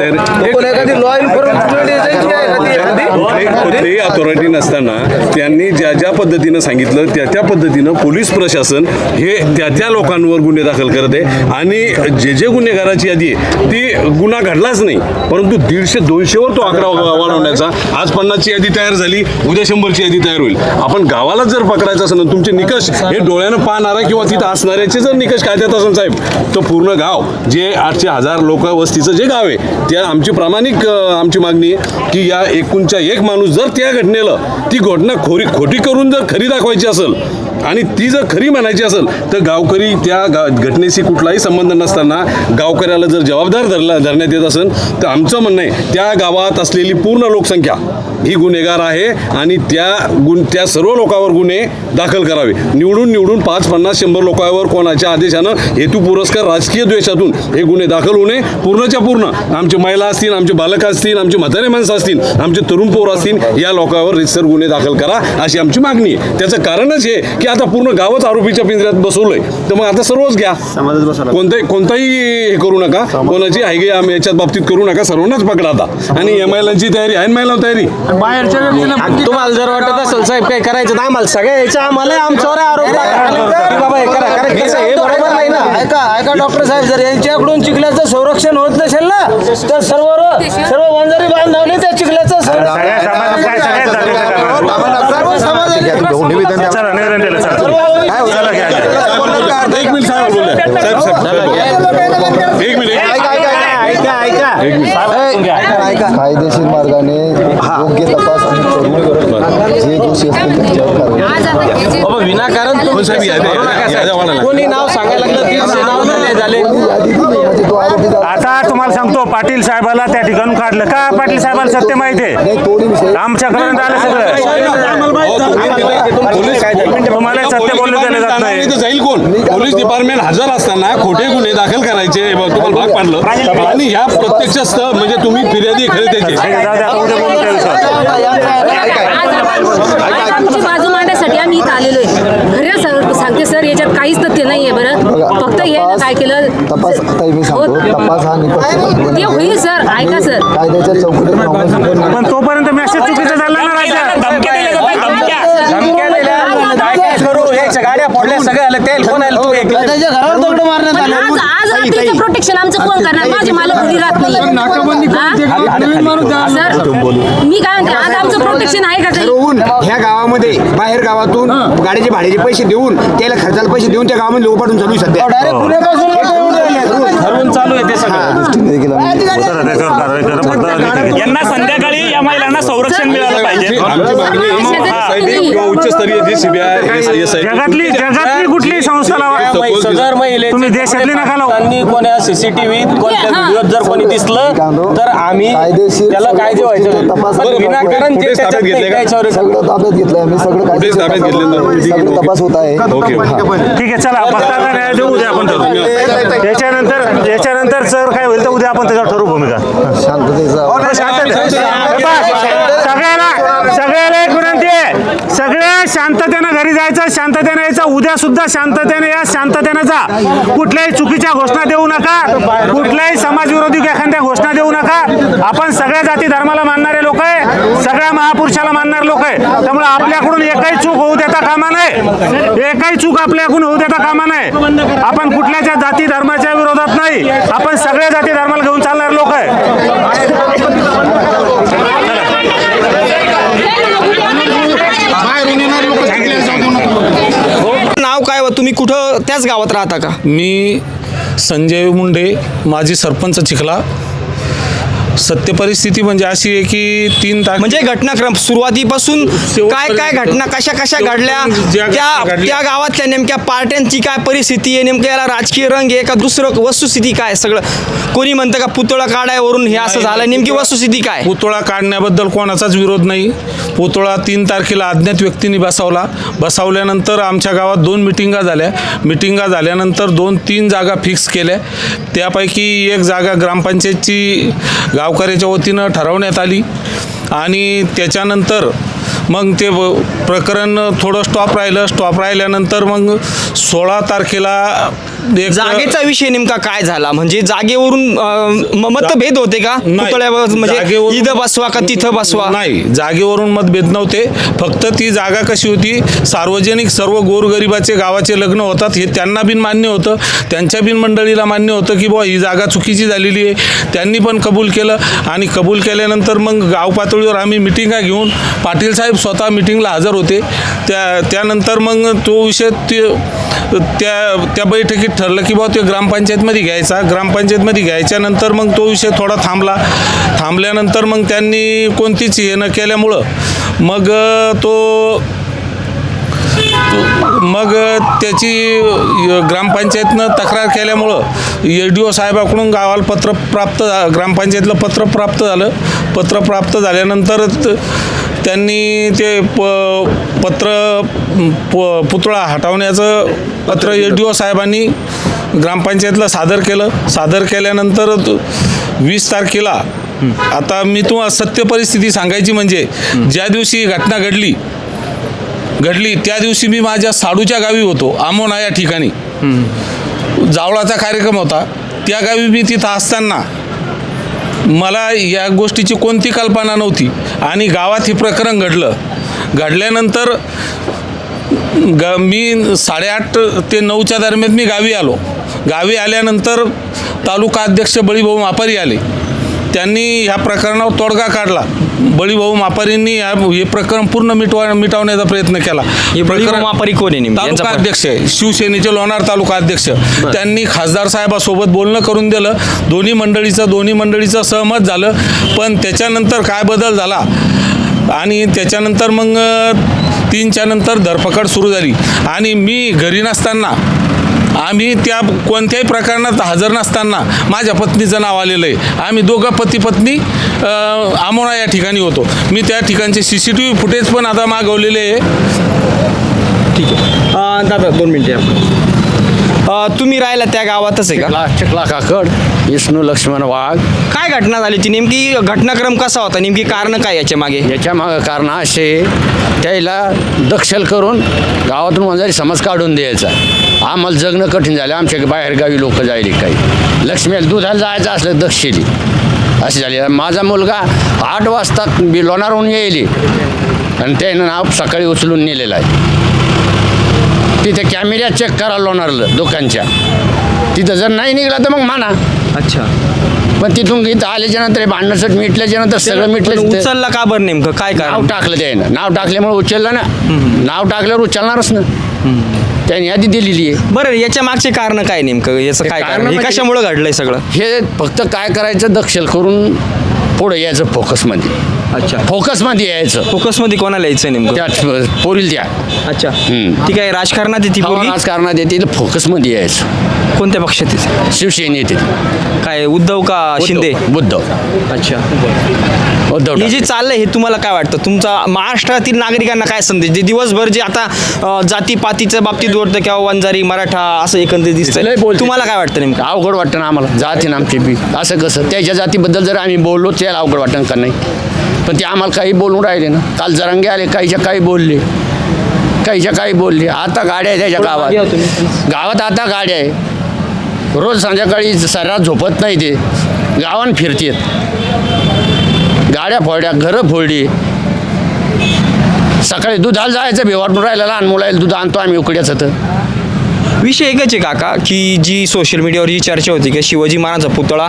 ते अथॉरिटी नसताना त्यांनी ज्या ज्या पद्धतीनं सांगितलं त्या पद्धतीनं पोलीस प्रशासन हे त्या लोकांवर गुन्हे दाखल करत आहे. आणि जे गुन्हेगाराची यादी आहे ती गुन्हा घडलाच नाही, परंतु 150-200वर तो आकडा वाढवण्याचा. आज 50ची यादी तयार झाली, उद्या 100ची यादी तयार होईल. आपण गावालाच जर पकडायचं असेल ना, तुमचे निकष हे डोळ्यानं पाहणारा किंवा तिथं असणाऱ्याचे जर निकष कायद्यात असेल साहेब, तर पूर्ण गाव जे 800-1000 लोक वस्तीचं जे गाव आहे त्या आमची प्रामाणिक आमची मागणी आहे की या एकूणच्या एक माणूस जर त्या घटनेला ती घटना खोटी करून जर खरी दाखवायची असेल आणि ती जर खरी म्हणायची असेल तर गावकरी त्या घटनेशी कुठलाही संबंध नसताना गावकऱ्याला जर जबाबदार धरण्यात येत असेल तर आमचं म्हणणं आहे त्या गावात असलेली पूर्ण लोकसंख्या ही गुन्हेगार आहे आणि त्या सर्व लोकांवर गुन्हे दाखल करावे. निवडून 5-50-100 लोकांवर कोणाच्या आदेशानं हेतू पुरस्कार राजकीय द्वेषातून हे गुन्हे दाखल होणे पूर्णच्या पूर्ण आमचे महिला असतील, आमचे बालक असतील, आमचे म्हातारे माणसं असतील, आमचे तरुण पोर असतील, या लोकांवर रितसर गुन्हे दाखल करा अशी आमची मागणी आहे. त्याचं कारणच हे की आता पूर्ण गावच आरोपीच्या पिंजऱ्यात बसवलंय, तर मग आता सर्वच घ्या, कोणताही हे करू नका, कोणाची हायगे आम्ही याच्यात बाबतीत करू नका, सर्वांनाच पकडा आता. आणि महिलांची तयारी आहे, महिला तयारी तुम्हाला जर वाटत असेल साहेब काही करायचं तर आम्हाला सगळ्या यायचं, आम्हाला आमच्यावर आरोप बाबा हे करा, हे बरोबर नाही ना. ऐका डॉक्टर साहेब, जर यांच्याकडून चिखल्याचं संरक्षण होत नसेल ना तर सर्व वंजारी बांधवले त्या चिखल्याचं कायदेशीर मार्गाने योग्य तपास करून जे दोषी असतील त्यांच्यावर विनाकारण कोणी नाव सांगायला लागलं. आता तुम्हाला सांगतो, पाटील साहेबाला त्या ठिकाणून काढलं का? पाटील साहेबाला सत्य माहिती आहे, आमच्यापर्यंत आलं सगळं. तुम्हाला सत्य बोललं गेलं जात नाही. जाईल कोण? पोलीस डिपार्टमेंट हजर असताना खोटे गुन्हे दाखल करायचे तुम्हाला भाग पाडलं. आणि ह्या प्रत्यक्ष म्हणजे तुम्ही फिर्यादी खरे त्याचे आमची बाजू मांडण्यासाठी आम्ही इथं आलेलो आहे. खरं सांगते सर, याच्यात काहीच तथ्य नाहीये. बरं, फक्त हे ना काय केलं तपास, आता मी सांगतो, तपास हा ते होईल सर. ऐका सर, कायद्याच्या चौकटीत पण तोपर्यंत मेसेज चुकीचा झाला ना राज्यात. गाड्या फोडल्या सगळ्या आल्या, तेल कोण आलं तू एक त्याच्या घरावर दगड मारण्यात आले. आज त्याचं प्रोटेक्शन आमचं कोण करणार? माझी मला कोणी राहत नाही. सर, मी काय म्हणते, आज आमचं प्रोटेक्शन आहे का काही? ह्या गावामध्ये बाहेर गावातून गाडीचे भाड्याचे पैसे देऊन त्याला खर्चाला पैसे देऊन त्या गावामध्ये उपाडून चालू सध्या ठरवून चालू आहे ते सगळं. यांना संध्याकाळी या महिलांना संरक्षण मिळालं पाहिजे. उच्चस्तरीय जे CBI जगातली कुठली संस्था लावा, तुम्ही देशातली नका लावू. कोण्या CCTV कोणत्या व्हिडिओत जर कोणी दिसलं तर आम्ही त्याला कायदे व्हायचं. विनाकारण जे ताब्यात घेतले सगळं ताब्यात घेतलंय आम्ही, सगळं काय ताब्यात घेतले, सगळं तपास होत आहे. ठीक आहे, चला पत्ता न्याय देऊ, उद्या आपण ठरवू. याच्यानंतर सर काय होईल तर उद्या आपण त्याच्यावर ठरवू भूमिका. सगळ्याला एक विनंती आहे, सगळ्या शांततेनं घरी जायचं. यायचं शांततेने यायचं, उद्या सुद्धा शांततेने या, शांततेने जा. कुठल्याही चुकीच्या घोषणा देऊ नका, कुठल्याही समाजविरोधी एखाद्या घोषणा देऊ नका. आपण सगळ्या जाती धर्माला मानणारे लोक आहे, सगळ्या महापुरुषाला मानणारे लोक आहे. त्यामुळे आपल्याकडून एकही चूक होऊ देता कामा नये, एकही चूक आपल्याकडून होऊ देता कामा नये. आपण कुठल्याच्या जाती धर्माच्या विरोधात नाही, आपण सगळ्या जाती धर्माला घेऊन चालणारे लोक आहे. नाव काय व तुम्ही कुठं त्याच गावात राहता का? मी संजय मुंडे, माजी सरपंच चिखला. सत्य परिस्थिती म्हणजे अशी आहे की 3 तारखे म्हणजे घटनाक्रम सुरुवातीपासून काय काय घटना कशा कशा घडल्या, त्या गावातल्या नेमक्या पार्ट्यांची काय परिस्थिती आहे, नेमकं याला राजकीय रंग आहे का दुसरं वस्तुस्थिती काय? सगळं कोणी म्हणतं का पुतळा काढायवरून हे असं झालं, नेमकी वस्तुस्थिती काय? पुतळा काढण्याबद्दल कोणाचाच विरोध नाही. पुतळा 3 तारखेला अज्ञात व्यक्तींनी बसवल्यानंतर आमच्या गावात 2 मिटिंगा झाल्यानंतर 2-3 जागा फिक्स केल्या. त्यापैकी एक जागा ग्रामपंचायतची गावकऱ्याच्या वतीनं ठरवण्यात आली आणि त्याच्यानंतर मग ते प्रकरण थोडं स्टॉप राहिल्यानंतर मग 16 तारखेला एक जागेचा विषय नेमका काय झाला? म्हणजे जागेवरून मतभेद होते का? पुतळ्यावर म्हणजे इथं बसवा का तिथं बसवा? नाही, जागेवरून मतभेद नव्हते. फक्त ती जागा कशी होती, सार्वजनिक सर्व गोरगरिबाचे गावाचे लग्न होतात हे त्यांना बिन मान्य होतं, त्यांच्या बिन मंडळीला मान्य होतं की बुवा ही जागा चुकीची झालेली आहे. त्यांनी पण कबूल केलं आणि कबूल केल्यानंतर मग गाव पातळीवर आम्ही मिटिंगा घेऊन पाटील साहेब स्वतः मिटिंगला हजर होते. त्यानंतर मग तो विषय त्या बैठकीत ठरलं की बाबा ते ग्रामपंचायतमध्ये घ्यायचा. ग्रामपंचायतमध्ये घ्यायच्यानंतर मग तो विषय थोडा थांबल्यानंतर मग त्यांनी कोणतीच हे न केल्यामुळं मग त्याची ग्रामपंचायतनं तक्रार केल्यामुळं EDO साहेबाकडून गावाला ग्रामपंचायतला पत्र प्राप्त झाल्यानंतर त्यांनी ते पुतळा हटवण्याचं पत्र EDO साहेबांनी ग्रामपंचायतला सादर केल्यानंतर 20 तारखेला आता मी तुम्हाला सत्य परिस्थिती सांगायची म्हणजे ज्या दिवशी घटना घडली त्या दिवशी मी माझ्या साडूच्या गावी होतो, आमोना या ठिकाणी जावळाचा कार्यक्रम होता. त्या गावी मी तिथं असताना मला या गोष्टीची कोणती कल्पना नव्हती आणि गावात हे प्रकरण घडल्यानंतर मी 8:30 ते 9च्या दरम्यान मी गावी आल्यानंतर तालुका अध्यक्ष बळीभाऊ मापारी आले. त्यांनी ह्या प्रकरणावर तोडगा काढला. बळीभाऊ मापारींनी हे प्रकरण पूर्ण मिटवण्याचा प्रयत्न केला. हे बळीभाऊ मापारी कोण आहे? तालुका अध्यक्ष आहे, शिवसेनेचे लोणार तालुका अध्यक्ष. त्यांनी खासदार साहेबासोबत बोलणं करून दिलं. दोन्ही मंडळीचं सहमत झालं. पण त्याच्यानंतर काय बदल झाला आणि त्याच्यानंतर मग 3च्या नंतर धरपकड सुरू झाली आणि मी घरी नसताना आम्ही त्या कोणत्याही प्रकरणात हजर नसताना माझ्या पत्नीचं नाव आलेलं आहे. आम्ही दोघं पती पत्नी आमोणा या ठिकाणी होतो. मी त्या ठिकाणचे CCTV फुटेज पण आता मागवलेले आहे. ठीक आहे दादा 2 मिनिटे. तुम्ही राहिला त्या गावातच आहे का? चिखला काकड, विष्णू लक्ष्मण वाघ. काय घटना झाली ती? नेमकी घटनाक्रम कसा होता? नेमकी कारण काय याच्या मागे कारण असे त्याला दखल करून गावातून वंजारी समाज काढून द्यायचा. आम्हाला जगणं कठीण झालं. आमच्या बाहेरगावी लोक जायले, काही लक्ष्मीला दुधाला जायचं असलं दक्षिली अशी झाली. माझा मुलगा 8 वाजता लोणारहून येईल आणि त्यानं नाव सकाळी उचलून नेलेलं आहे. तिथे कॅमेरा चेक करा लोणारलं दुकानच्या, तिथं जर नाही निघाला तर मग माना. अच्छा. पण तिथून इथं आल्याच्या नंतर भांडणासाठी मिटल्याच्या नंतर सगळं मिटलं. उचलला का बरं नेमकं काय नाव टाकलं त्यानं, नाव टाकल्यामुळे उचललं ना. नाव टाकल्यावर उचलणारच ना, त्यांनी यादी दिलेली आहे. बरं याच्या मागचे कारण काय नेमकं? याचं काय कारण? हे कशामुळे घडलंय सगळं? हे फक्त काय करायचं, दखल करून पुढे यायचं फोकसमध्ये. अच्छा, फोकसमध्ये यायचं. फोकसमध्ये कोणाला यायचं नेमकं? त्या पोरील त्या. अच्छा, ठीक आहे. राजकारणात येते पोरगी? राजकारणात येते, फोकसमध्ये यायचं. कोणत्या पक्षात येते? शिवसेने येते. काय उद्धव का शिंदे? उद्धव. अच्छा, उद्धव. हे जे चाललंय हे तुम्हाला काय वाटतं? तुमचा महाराष्ट्रातील नागरिकांना काय संदेश? जे दिवसभर जे आता जातीपातीच्या बाबतीत वाटतं किंवा वंजारी मराठा असं एकंदरीत दिसतंय, तुम्हाला काय वाटतं नेमकं? अवघड वाटतं ना आम्हाला. जाती ना आमची बी असं कसं त्याच्या जातीबद्दल जर आम्ही बोललो त्याला अवघड वाटतं का नाही. पण ते आम्हाला काही बोलून राहिले ना. काल जरांगे आले, काहीच्या काही बोलले, काहीच्या काही बोलले. आता गाड्या आहे त्याच्या गावात आता गाड्या आहे. रोज संध्याकाळी सर्रात झोपत नाही ते, गावात फिरतात, गाड्या फोडल्या, घरं फोडली. सकाळी दुधाला जायचं भेवाटून राहिलं, लहान मुलाला दूध आणतो आम्ही उकड्याचं. तर विषय एकच आहे काका की जी सोशल मीडियावर जी चर्चा होती की शिवाजी महाराजांचा पुतळा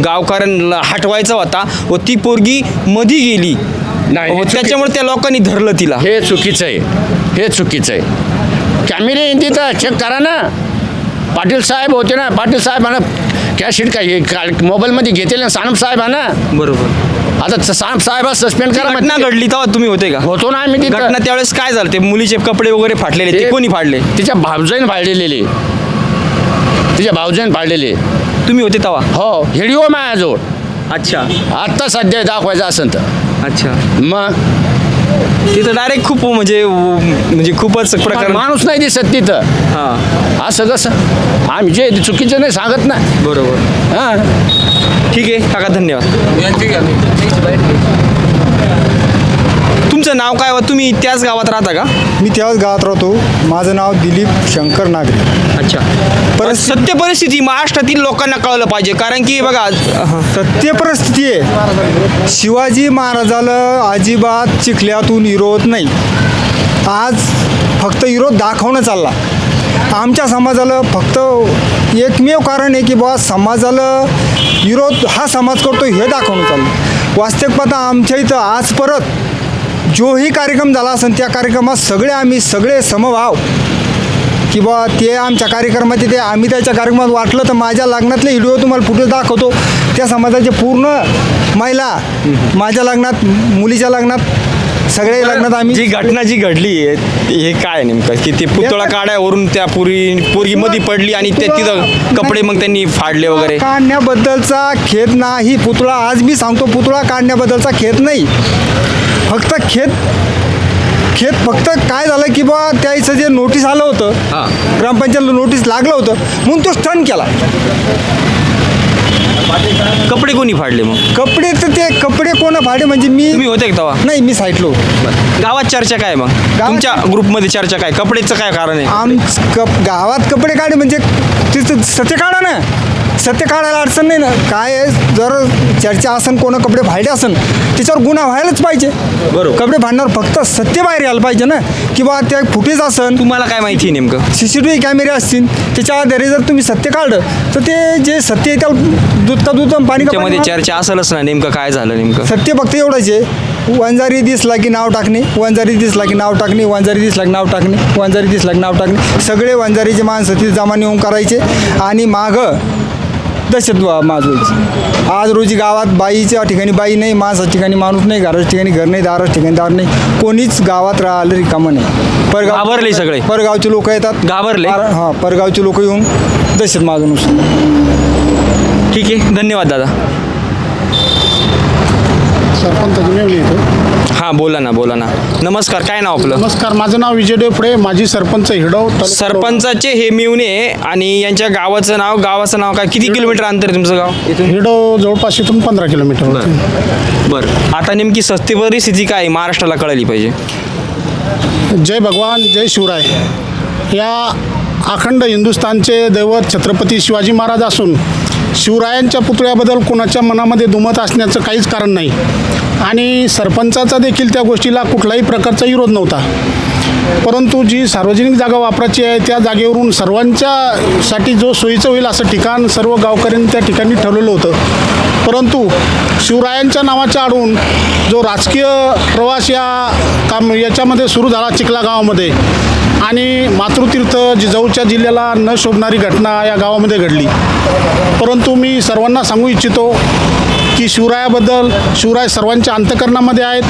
गावकऱ्यांना हटवायचा होता व ती पोरगी मधी गेली, त्याच्यामुळे त्या लोकांनी धरलं तिला. हे चुकीचं आहे, हे चुकीचं आहे. कॅमेरे तिथं चेक करा ना. पाटील साहेब होते ना, पाटील साहेबांना कॅशिट काय मोबाईलमध्ये घेतील ना सानप साहेबांना. बरोबर. आता सानप साहेब सस्पेंड करा. घटना घडली तेव्हा तुम्ही होते का? होतो ना आम्ही तिथं. घटना त्यावेळेस काय झालं? ते मुलीचे कपडे वगैरे फाटलेले ते कोणी फाडले? तिच्या भावजाईन फाडलेले, तिच्या भावजाईन फाडलेले. तुम्ही होते तेव्हा? हो, व्हिडिओ माझ्याजवळ. अच्छा. आत्ता सध्या दाखवायचं असेल तर. अच्छा. मग तिथं डायरेक्ट खूप म्हणजे खूपच प्रकार. माणूस नाही दिसत तिथं. हां. असं कसं? आम्ही जे चुकीचं नाही सांगत ना. बरोबर. हां, ठीक आहे काका, धन्यवाद. तुमचं नाव काय व तुम्ही त्याच गावात राहता का? मी त्याच गावात राहतो. माझं नाव दिलीप शंकर नागरे. अच्छा. पण सत्य परिस्थिती महाराष्ट्रातील लोकांना कळलं पाहिजे, कारण की बघा सत्य परिस्थिती आहे. शिवाजी महाराजाला अजिबात चिखल्यातून विरोध नाही. आज फक्त विरोध दाखवणं चालला. आमच्या समाजाला फक्त एकमेव कारण आहे की बुवा समाजाला विरोध हा समाज करतो हे दाखवणं चाललं. वास्तविक पाहता आमच्या इथं आज परत जोही कार्यक्रम झाला असेल त्या कार्यक्रमात आम्ही सगळे समभाव की बा ते आमच्या कार्यक्रमात ते आम्ही त्याच्या कार्यक्रमात वाटलं तर माझ्या लग्नातले व्हिडिओ तुम्हाला फुटेज दाखवतो. त्या समाजाचे पूर्ण महिला माझ्या लग्नात, मुलीच्या लग्नात, सगळ्या लग्नात आम्ही. जी घटना जी घडली आहे हे काय नेमकं की ते पुतळा काढ्यावरून त्या पोरगी मध्ये पडली आणि ते तिथं कपडे मग त्यांनी फाडले वगैरे. काढण्याबद्दलचा खेद नाही. पुतळा आज मी सांगतो, पुतळा काढण्याबद्दलचा खेद नाही. फक्त खेद फक्त काय झालं की बा त्याचं जे नोटीस आलं होतं, ग्रामपंचायतला नोटीस लागलं होतं म्हणून तो स्टन केला. कपडे कोणी फाडले मग? कपडे तर ते कपडे कोण फाडले म्हणजे तुम्ही होते का तेव्हा? नाही, मी साईटलो. गावात चर्चा काय मग? तुमच्या ग्रुपमध्ये चर्चा काय? कपडेचं काय कारण आहे? गावात कपडे काढे म्हणजे तिथं सत्य काढा ना. सत्य काढायला अडचण नाही ना. काय आहे, जर चर्चा असन कोणा कपडे फाडले असन त्याच्यावर गुन्हा व्हायलाच पाहिजे. बरोबर. कपडे फाडणार फक्त सत्य बाहेर यायला पाहिजे ना. किंवा त्या फुटेज असन. तुम्हाला काय माहिती आहे नेमकं? CCTV कॅमेरे असतील त्याच्या आधारे जर तुम्ही सत्य काढलं तर ते जे सत्य आहे त्याला दूध पाणी त्यामध्ये चर्चा असेलच ना. नेमकं काय झालं नेमकं? सत्य फक्त एवढंच आहे. वंजारी दिसला की नाव टाकणे, वंजारी दिसला की नाव टाकणे, वंजारी दिसला की नाव टाकणे, वंजारी दिसला की नाव टाकणे. सगळे वंजारीचे माणसं तिथे जमा नेऊन करायचे आणि मागं दहशत माजवायची. आज रोजी गावात बाईच्या ठिकाणी बाई नाही, माणसाच्या ठिकाणी माणूस नाही, घराच्या ठिकाणी घर नाही, दाराच्या ठिकाणी दार नाही. कोणीच गावात राहिलं रिकामं नाही. घाबरले सगळे. परगावचे लोक येतात. घाबरले? हां, परगावचे लोक येऊन दहशत माजून. ठीक आहे, धन्यवाद दादा. हां, बोला ना. नमस्कार, काय नाव आपलं? नमस्कार, माझं नाव विजय डेफडे, माजी सरपंच हिडव. सरपंचाचे हे मिळवणे आणि यांच्या गावाचं नाव काय? किती किलोमीटर अंतर आहे तुमचं गाव इथून? हिडव जवळपास इथून 15 किलोमीटर. बरं. आता नेमकी सत्य परिस्थिती काय महाराष्ट्राला कळली पाहिजे. जय भगवान, जय शिवराय. या अखंड हिंदुस्थानचे दैवत छत्रपती शिवाजी महाराज असून शिवरायांच्या पुतळ्याबद्दल कोणाच्या मनामध्ये दुमत असण्याचं काहीच कारण नाही. आणि सरपंचाचा देखील त्या गोष्टीला कुठलाही प्रकारचा विरोध नव्हता. परंतु जी सार्वजनिक जागा वापरायची आहे त्या जागेवरून सर्वांच्यासाठी जो सोयीचं होईल असं ठिकाण सर्व गावकऱ्यांनी त्या ठिकाणी ठरवलं होतं. परंतु शिवरायांच्या नावाच्या आडून जो राजकीय प्रवास याच्यामध्ये सुरू झाला चिखला गावामध्ये आणि मातृतीर्थ जिजाऊच्या जिल्ह्याला न शोभणारी घटना या गावामध्ये घडली. परंतु मी सर्वांना सांगू इच्छितो की शिवराय सर्वांच्या अंतःकरणामध्ये आहेत.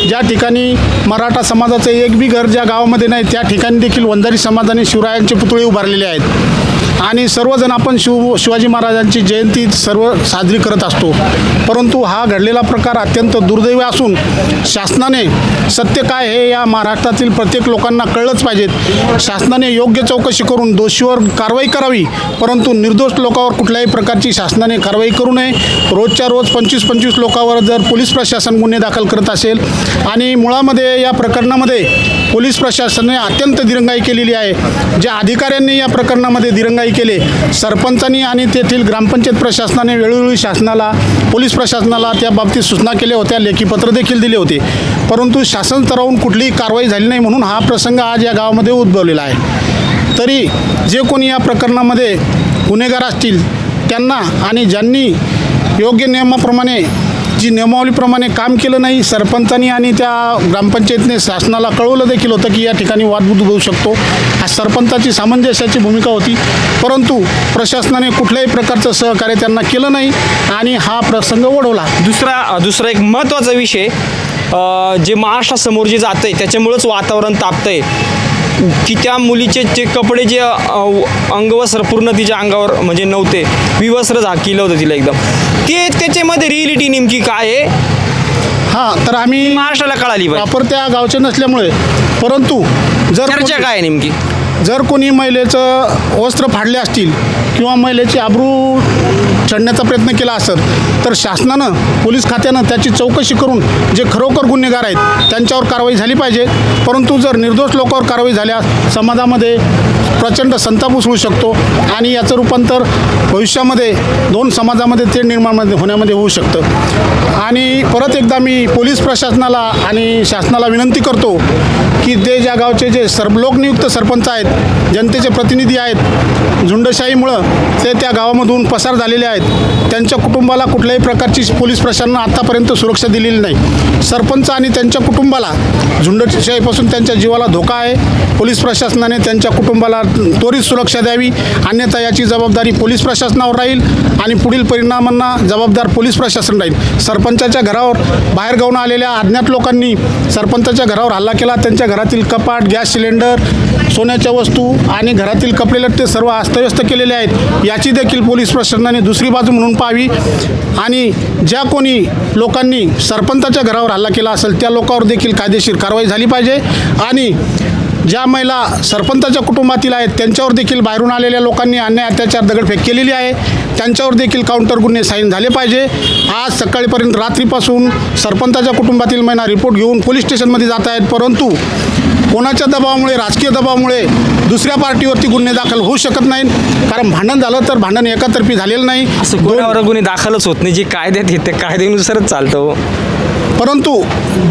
ज्या ठिकाणी मराठा समाजाचं एक बी घर ज्या गावामध्ये नाही त्या ठिकाणी देखील वंजारी समाजाने शिवरायांचे पुतळे उभारलेले आहेत आणि सर्वजण आपण शिवाजी महाराजांची जयंती सर्व साजरी करत असतो. परंतु हा घडलेला प्रकार अत्यंत दुर्दैवी असून शासनाने सत्य काय हे या महाराष्ट्रातील प्रत्येक लोकांना कळलंच पाहिजेत. शासनाने योग्य चौकशी करून दोषीवर कारवाई करावी, परंतु निर्दोष लोकांवर कुठल्याही प्रकारची शासनाने कारवाई करू नये. रोजच्या रोज 25-25 लोकांवर जर पोलीस प्रशासन गुन्हे दाखल करत असेल आणि मुळामध्ये या प्रकरणामध्ये पोलीस प्रशासनाने अत्यंत दिरंगाई केलेली आहे. ज्या अधिकाऱ्यांनी या प्रकरणामध्ये दिरंगाई केले, सरपंचांनी आणि तेथील ग्रामपंचायत प्रशासनाने वेळोवेळी शासनाला, पोलीस प्रशासनाला त्या बाबतीत सूचना केल्या होत्या, लेखी पत्र देखील दिले होते, परंतु शासन स्तरावरून कुठलीही कारवाई झाली नाही. म्हणून हा प्रसंग आज या गावामध्ये उद्भवलेला आहे. तरी जे कोणी या प्रकरणामध्ये गुन्हेगार असतील त्यांना, आणि ज्यांनी योग्य नियमाप्रमाणे, जी नियमावलीप्रमाणे काम केलं नाही, सरपंचांनी आणि त्या ग्रामपंचायतीने शासनाला कळवलं देखील होतं की या ठिकाणी वाद उद्भवू शकतो. हा सरपंचाची सामंजस्याची भूमिका होती, परंतु प्रशासनाने कुठल्याही प्रकारचं सहकार्य त्यांना केलं नाही आणि हा प्रसंग ओढवला. दुसरा एक महत्त्वाचा विषय, जे महाराष्ट्रासमोर जे जातं आहे त्याच्यामुळंच वातावरण तापतं आहे की त्या मुलीचे जे कपडे, जे अंगवस्त्र पूर्ण तिच्या अंगावर म्हणजे नव्हते, विवस्त्र झाकीलं होतं तिला एकदम, ते त्याच्यामध्ये रिॲलिटी नेमकी काय आहे? हां, तर आम्ही महाराष्ट्राला कळाली पाहिजे. प्रॉपर त्या गावचे नसल्यामुळे, परंतु चर्चा काय आहे नेमकी? जर कोणी महिलेचं वस्त्र फाडले असतील किंवा महिलेची आबरू चढण्याचा प्रयत्न केला असेल तर शासनानं, पोलीस खात्यानं त्याची चौकशी करून जे खरोखर गुन्हेगार आहेत त्यांच्यावर कारवाई झाली पाहिजे. परंतु जर निर्दोष लोकांवर कारवाई झाल्यास समाजामध्ये प्रचंड संताप उसळू शकतो आणि याचं रूपांतर भविष्यामध्ये दोन समाजामध्ये ते निर्माण होण्यामध्ये होऊ शकतं. आणि परत एकदा मी पोलीस प्रशासनाला आणि शासनाला विनंती करतो की ते ज्या गावचे जे लोकनियुक्त सरपंच आहेत, जनतेचे प्रतिनिधी आहेत, झुंडशाहीमुळं ते त्या गावामधून पसार झालेले आहेत, त्यांच्या कुटुंबाला कुठल्याही प्रकारची पोलीस प्रशासनानं आत्तापर्यंत सुरक्षा दिलेली नाही. सरपंच आणि त्यांच्या कुटुंबाला झुंडशाहीपासून त्यांच्या जीवाला धोका आहे. पोलीस प्रशासनाने त्यांच्या कुटुंबाला त्वरित सुरक्षा द्यावी, अन्यथा याची जबाबदारी पोलीस प्रशासनावर राहील आणि पुढील परिणामांना जबाबदार पोलीस प्रशासन राहील. सरपंचाच्या घरावर बाहेरगावून आलेल्या अज्ञात लोकांनी सरपंचाच्या घरावर हल्ला केला. त्यांच्या घरातील कपाट, गॅस सिलेंडर, सोन्याच्या वस्तू आणि घरातील कपडे लत्ते सर्व अस्तव्यस्त केलेले आहेत. याची देखील पोलीस प्रशासनाने दुसरी बाजू म्हणून पाहावी आणि ज्या कोणी लोकांनी सरपंचाच्या घरावर हल्ला केला असेल त्या लोकांवर देखील कायदेशीर कारवाई झाली पाहिजे आणि ज्या महिला सरपंचाच्या कुटुंबातील आहेत त्यांच्यावर देखील बाहेरून आलेल्या लोकांनी अन्याय, अत्याचार, दगडफेक केलेली आहे, त्यांच्यावर देखील काउंटर गुन्हे साईन झाले पाहिजे. आज सकाळीपर्यंत, रात्रीपासून सरपंचाच्या कुटुंबातील महिला रिपोर्ट घेऊन पोलीस स्टेशनमध्ये जात आहेत, परंतु कोणाच्या दबावामुळे, राजकीय दबावामुळे दुसऱ्या पार्टीवरती गुन्हे दाखल होऊ शकत नाहीत. कारण भांडण झालं तर भांडण एकातर्फी झालेलं नाही. असं कोणावर गुन्हे दाखलच होत नाही, जे कायद्यात येते कायद्यानुसारच चालतं. परंतु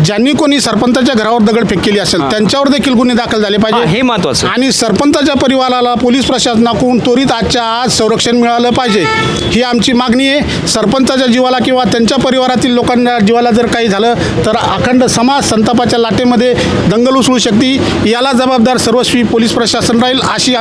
ज्यांनी कोणी सरपंचाच्या घरावर दगडफेक केली असेल त्यांच्यावर देखील गुन्हे दाखल झाले पाहिजे, हे महत्त्वाचं. आणि सरपंचाच्या परिवाराला पोलीस प्रशासनाकडून त्वरित आजच्या आज संरक्षण मिळालं पाहिजे, ही आमची मागणी आहे. सरपंचाच्या जीवाला किंवा त्यांच्या परिवारातील लोकांना जीवाला जर काही झालं तर अखंड समाज संतापाच्या लाटेमध्ये दंगल उसळू शकते. याला जबाबदार सर्वस्वी पोलीस प्रशासन राहील, अशी